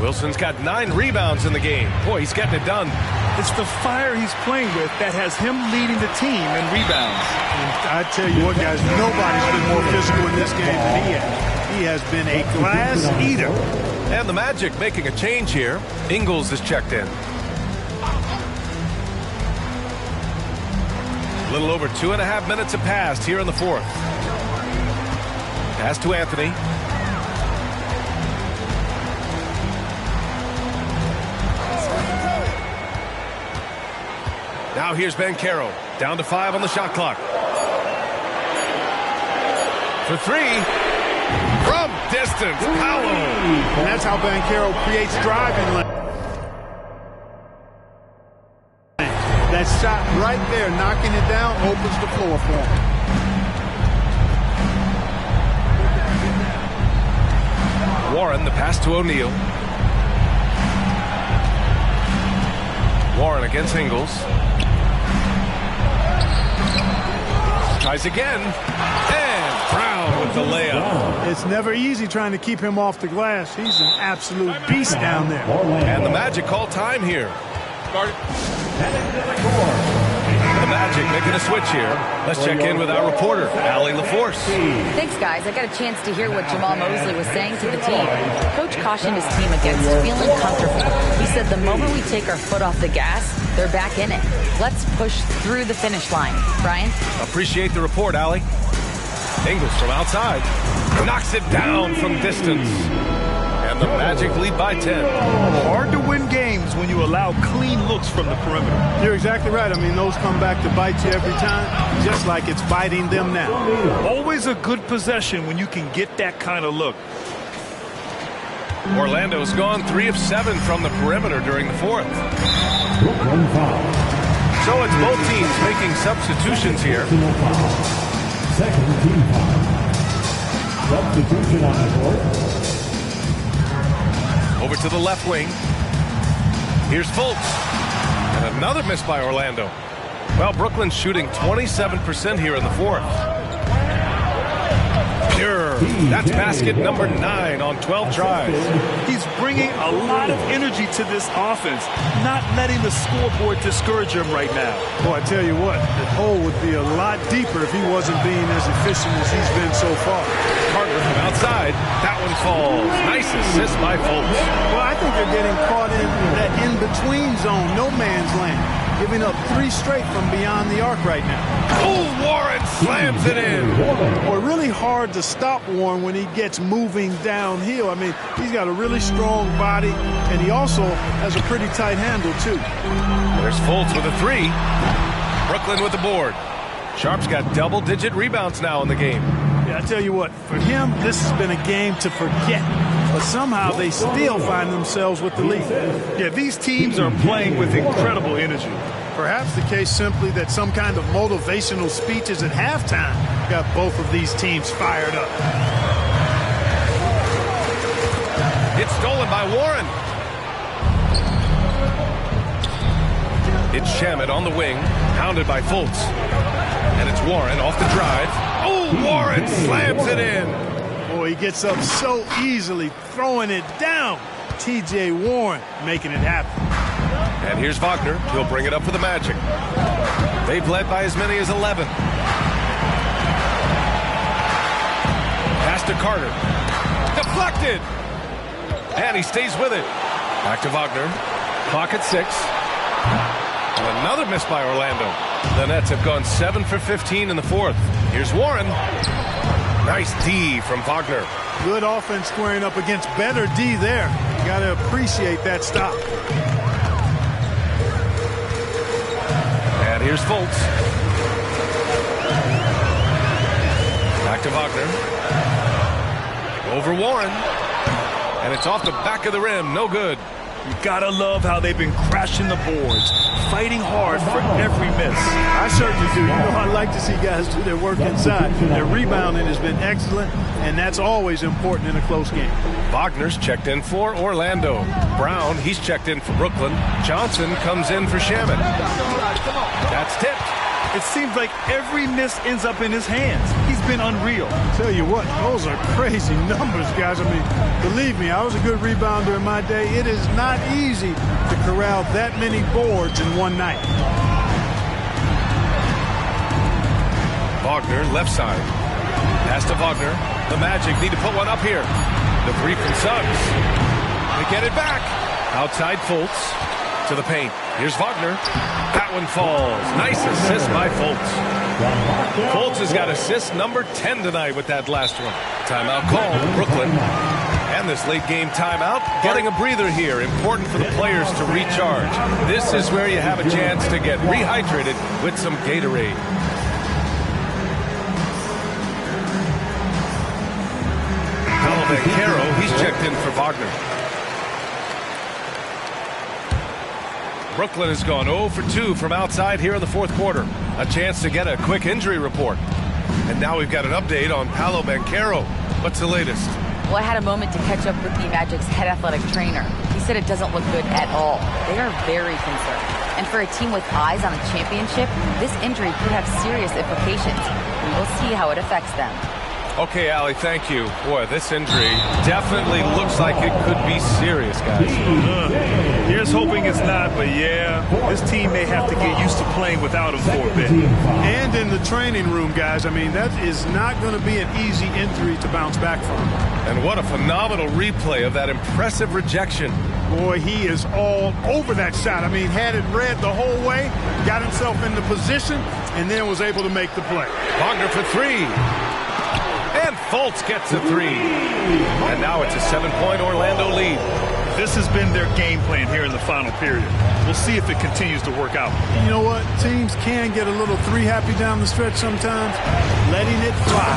Wilson's got 9 rebounds in the game. Boy, he's getting it done. It's the fire he's playing with that has him leading the team in rebounds. And I tell you what, guys, nobody's been more physical in this game than he has. He has been a glass eater. And the Magic making a change here. Ingles is checked in. A little over 2.5 minutes have passed here in the fourth. Pass to Anthony. Now here's Banchero. Down to 5 on the shot clock. For 3. From distance. Paolo. And that's how Banchero creates driving lane. That shot right there, knocking it down, opens the floor for him. Warren, the pass to O'Neal. Warren against Ingles. Tries again. And Brown with the layup. It's never easy trying to keep him off the glass. He's an absolute beast down there. And the Magic call time here. The Magic making a switch here. Let's check in with our reporter, Allie LaForce. Thanks, guys. I got a chance to hear what Jamal Mosley was saying to the team. Coach cautioned his team against feeling comfortable. He said the moment we take our foot off the gas, they're back in it. Let's push through the finish line. Brian? Appreciate the report, Allie. Ingles from outside. Knocks it down from distance. And the Magic lead by 10. Hard to win games when you allow clean looks from the perimeter. You're exactly right. Those come back to bite you every time, just like it's biting them now. Always a good possession when you can get that kind of look. Orlando's gone 3 of 7 from the perimeter during the fourth. So it's both teams making substitutions here. Second team foul. Substitution on the court. Over to the left wing. Here's Fultz. And another miss by Orlando. Well, Brooklyn's shooting 27% here in the fourth. Pure. That's basket number 9 on 12 tries. He's bringing a lot of energy to this offense, not letting the scoreboard discourage him right now. Boy, I tell you what, the hole would be a lot deeper if he wasn't being as efficient as he's been so far. Carter from outside. That one falls. Nice assist by Fultz. Well, I think they're getting caught in that in-between zone, no man's land, giving up 3 straight from beyond the arc right now. Oh, Warren slams it in. Boy, really hard to stop Warren when he gets moving downhill. He's got a really strong body, and he also has a pretty tight handle, too. There's Fultz with a 3. Brooklyn with the board. Sharp's got double-digit rebounds now in the game. Yeah, I tell you what, for him, this has been a game to forget. But somehow they still find themselves with the lead. Yeah, these teams are playing with incredible energy. Perhaps the case simply that some kind of motivational speeches at halftime got both of these teams fired up. It's stolen by Warren. It's Shamet on the wing, hounded by Fultz. And it's Warren off the drive. Oh, Warren slams it in. Boy, he gets up so easily, throwing it down. T.J. Warren making it happen. And here's Wagner. He'll bring it up for the Magic. They've led by as many as 11. Pass to Carter. Deflected. And he stays with it. Back to Wagner. Clock at 6. And another miss by Orlando. The Nets have gone 7 for 15 in the fourth. Here's Warren. Nice D from Wagner. Good offense squaring up against better D there. You got to appreciate that stop. And here's Fultz. Back to Wagner. Over Warren. And it's off the back of the rim. No good. You gotta love how they've been crashing the boards, fighting hard for every miss. I certainly do. You know, I like to see guys do their work inside. Their rebounding has been excellent, and that's always important in a close game. Wagner's checked in for Orlando. Brown, he's checked in for Brooklyn. Johnson comes in for Shamet. That's tipped. It seems like every miss ends up in his hands. He's been unreal. Tell you what, those are crazy numbers, guys. I mean, believe me, I was a good rebounder in my day. It is not easy to corral that many boards in one night. Wagner, left side. Pass to Wagner. The Magic need to put one up here. The three from Suggs. They get it back. Outside Fultz. To the paint. Here's Wagner. That one falls. Nice assist by Fultz. Fultz has got assist number 10 tonight with that last one. Timeout called, Brooklyn. And this late game timeout, getting a breather here. Important for the players to recharge. This is where you have a chance to get rehydrated with some Gatorade. Caro, he's checked in for Wagner. Brooklyn has gone 0 for 2 from outside here in the fourth quarter. A chance to get a quick injury report. And now we've got an update on Paolo Banchero. What's the latest? Well, I had a moment to catch up with the Magic's head athletic trainer. He said it doesn't look good at all. They are very concerned. And for a team with eyes on a championship, this injury could have serious implications. We will see how it affects them. Okay, Allie, thank you. Boy, this injury definitely looks like it could be serious, guys. Here's hoping it's not, but yeah, this team may have to get used to playing without him for a bit. And in the training room, guys, I mean, that is not going to be an easy injury to bounce back from. And what a phenomenal replay of that impressive rejection. Boy, he is all over that shot. I mean, had it read the whole way, got himself into position, and then was able to make the play. Wagner for three. And Fultz gets a three. And now it's a 7-point Orlando lead. This has been their game plan here in the final period. We'll see if it continues to work out. You know what? Teams can get a little three happy down the stretch sometimes. Letting it fly.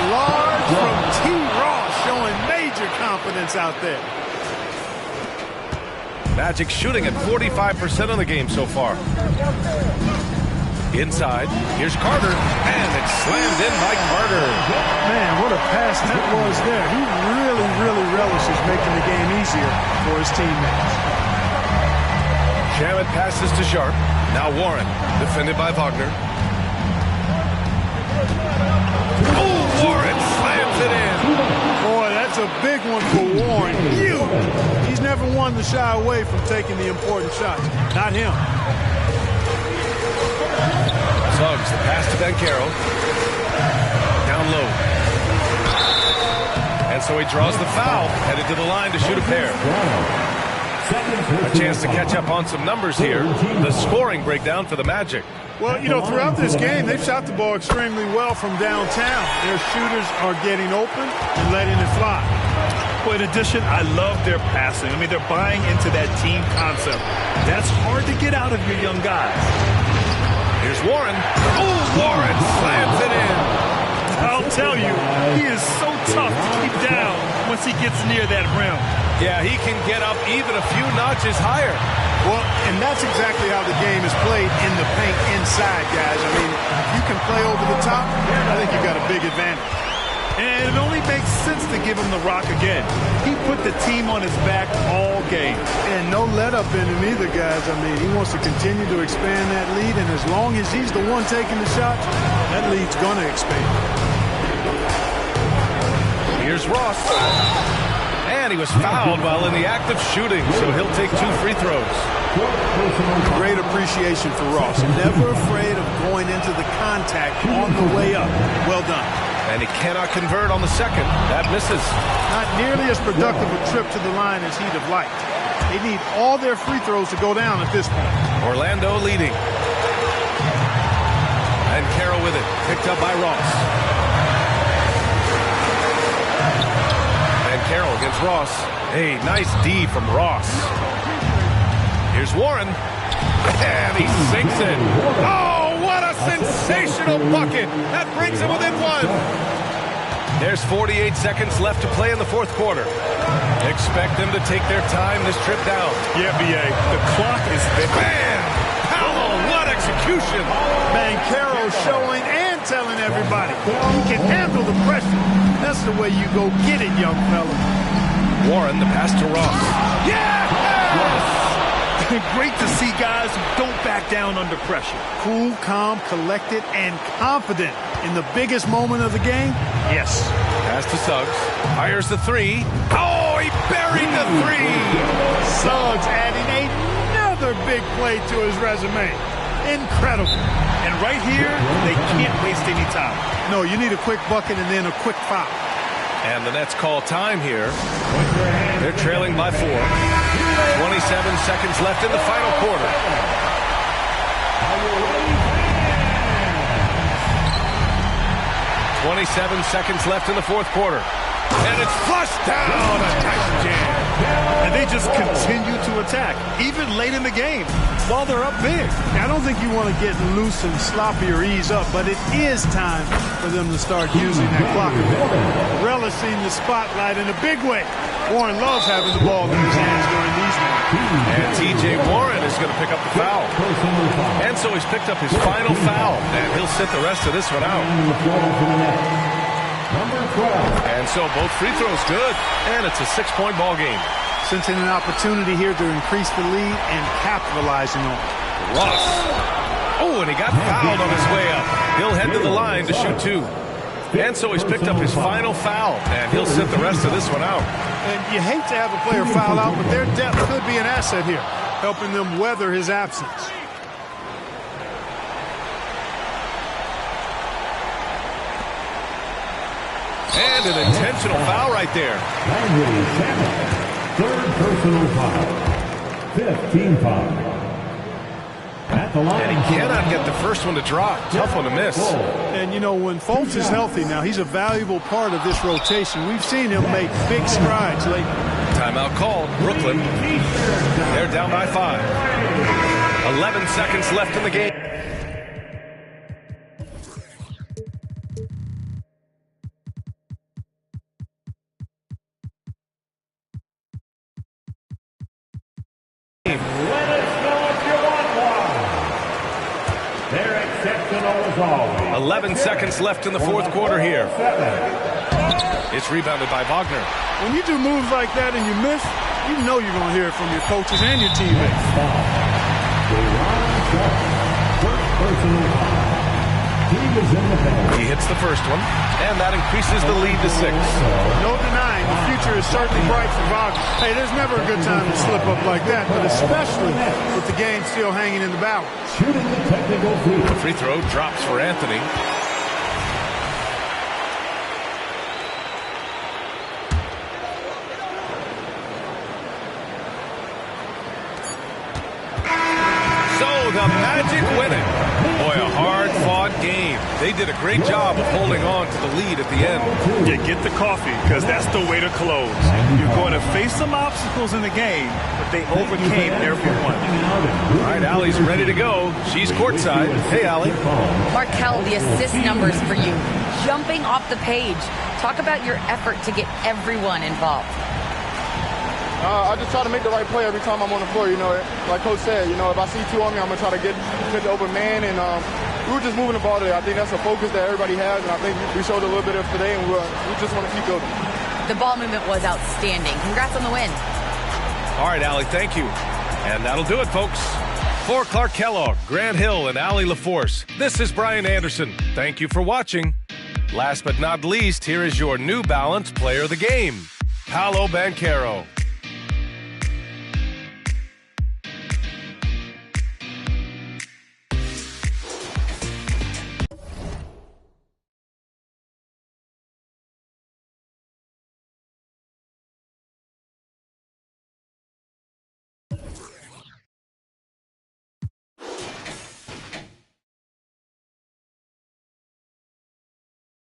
Large from T. Ross, showing major confidence out there. Magic shooting at 45% of the game so far. Inside, here's Carter, and it's slammed in by Carter. Man, what a pass that was there. He really relishes making the game easier for his teammates. Shamet passes to Sharp. Now Warren, defended by Wagner. Oh, Warren slams it in. Boy, that's a big one for Warren. Huge. He's never one to shy away from taking the important shots. Not him. Suggs, the pass to Banchero. Down low. And so he draws the foul, headed to the line to shoot a pair. A chance to catch up on some numbers here. The scoring breakdown for the Magic. Well, you know, throughout this game, they've shot the ball extremely well from downtown. Their shooters are getting open and letting it fly. Well, in addition, I love their passing. I mean, they're buying into that team concept. That's hard to get out of your young guys. Here's Warren. Oh, Warren slams it in. I'll tell you, he is so tough to keep down once he gets near that rim. Yeah, he can get up even a few notches higher. Well, and that's exactly how the game is played in the paint inside, guys. I mean, if you can play over the top, I think you've got a big advantage. And it only makes sense to give him the rock again. He put the team on his back all game. And no let up in him either, guys. I mean, he wants to continue to expand that lead, and as long as he's the one taking the shots, that lead's going to expand. Here's Ross. And he was fouled while in the act of shooting, so he'll take 2 free throws. Great appreciation for Ross. Never afraid of going into the contact on the way up. Well done. And he cannot convert on the second. That misses. Not nearly as productive a trip to the line as he'd have liked. They need all their free throws to go down at this point. Orlando leading. And Carroll with it. Picked up by Ross. And Carroll against Ross. Hey, nice D from Ross. Here's Warren. And he sinks it. Oh, what a sensational bucket. That brings him within 1. There's 48 seconds left to play in the fourth quarter. Expect them to take their time this trip down. Yeah, B.A. The clock is there. Bam! Powell, what execution! Man, Carroll showing and telling everybody he can handle the pressure. That's the way you go get it, young fella. Warren, the pass to Ross. Yes! Great to see guys who don't back down under pressure. Cool, calm, collected, and confident in the biggest moment of the game. Yes. Pass to Suggs. Fires the 3. Oh, he buried the 3. Suggs adding another big play to his resume. Incredible. And right here, they can't waste any time. No, you need a quick bucket and then a quick foul. And the Nets call time here. They're trailing by 4. 27 seconds left in the final quarter. 27 seconds left in the fourth quarter. And it's flushed down. A nice jam. And they just continue to attack, even late in the game, while they're up big. I don't think you want to get loose and sloppy or ease up, but it is time for them to start using that clock a bit. Relishing the spotlight in a big way. Warren loves having the ball in his hands during these moments. And T.J. Warren is going to pick up the foul. And so he's picked up his final foul, and he'll sit the rest of this one out. And so both free throws good, and it's a 6-point ball game. Sensing an opportunity here to increase the lead and capitalizing on it. Ross. Oh, and he got fouled on his way up. He'll head to the line to shoot 2. And so he's picked up his final foul, and he'll sit the rest of this one out. And you hate to have a player foul out, but their depth could be an asset here, helping them weather his absence. And an intentional foul right there. Third personal foul. 5th team foul. At the line. And he cannot get the first one to drop. Tough one to miss. And, you know, when Fultz is healthy now, he's a valuable part of this rotation. We've seen him make big strides lately. Timeout called. Brooklyn. They're down by 5. 11 seconds left in the game. Let us know if you want one. They're exceptional as always. 11 seconds left in the fourth quarter here. It's rebounded by Wagner. When you do moves like that and you miss, you know you're going to hear it from your coaches and your teammates. He hits the first one, and that increases the lead to 6. No denying, the future is certainly bright for Wagner. Hey, there's never a good time to slip up like that, but especially with the game still hanging in the balance. The free throw drops for Anthony. So the Magic win it. Boy, a hard-fought game. They did a great job of holding on to the lead at the end. You get the coffee, because that's the way to close. You're going to face some obstacles in the game, but they overcame every one. All right, Allie's ready to go. She's courtside. Hey, Allie. Markel, the assist numbers for you. Jumping off the page. Talk about your effort to get everyone involved. I just try to make the right play every time I'm on the floor. You know, like Coach said, you know, if I see 2 on me, I'm going to try to get the open man and, we were just moving the ball today. I think that's a focus that everybody has, and I think we showed a little bit of today, and we just want to keep building. The ball movement was outstanding. Congrats on the win. All right, Allie, thank you. And that'll do it, folks. For Clark Kellogg, Grant Hill, and Allie LaForce, this is Brian Anderson. Thank you for watching. Last but not least, here is your New Balance Player of the Game, Paolo Banchero.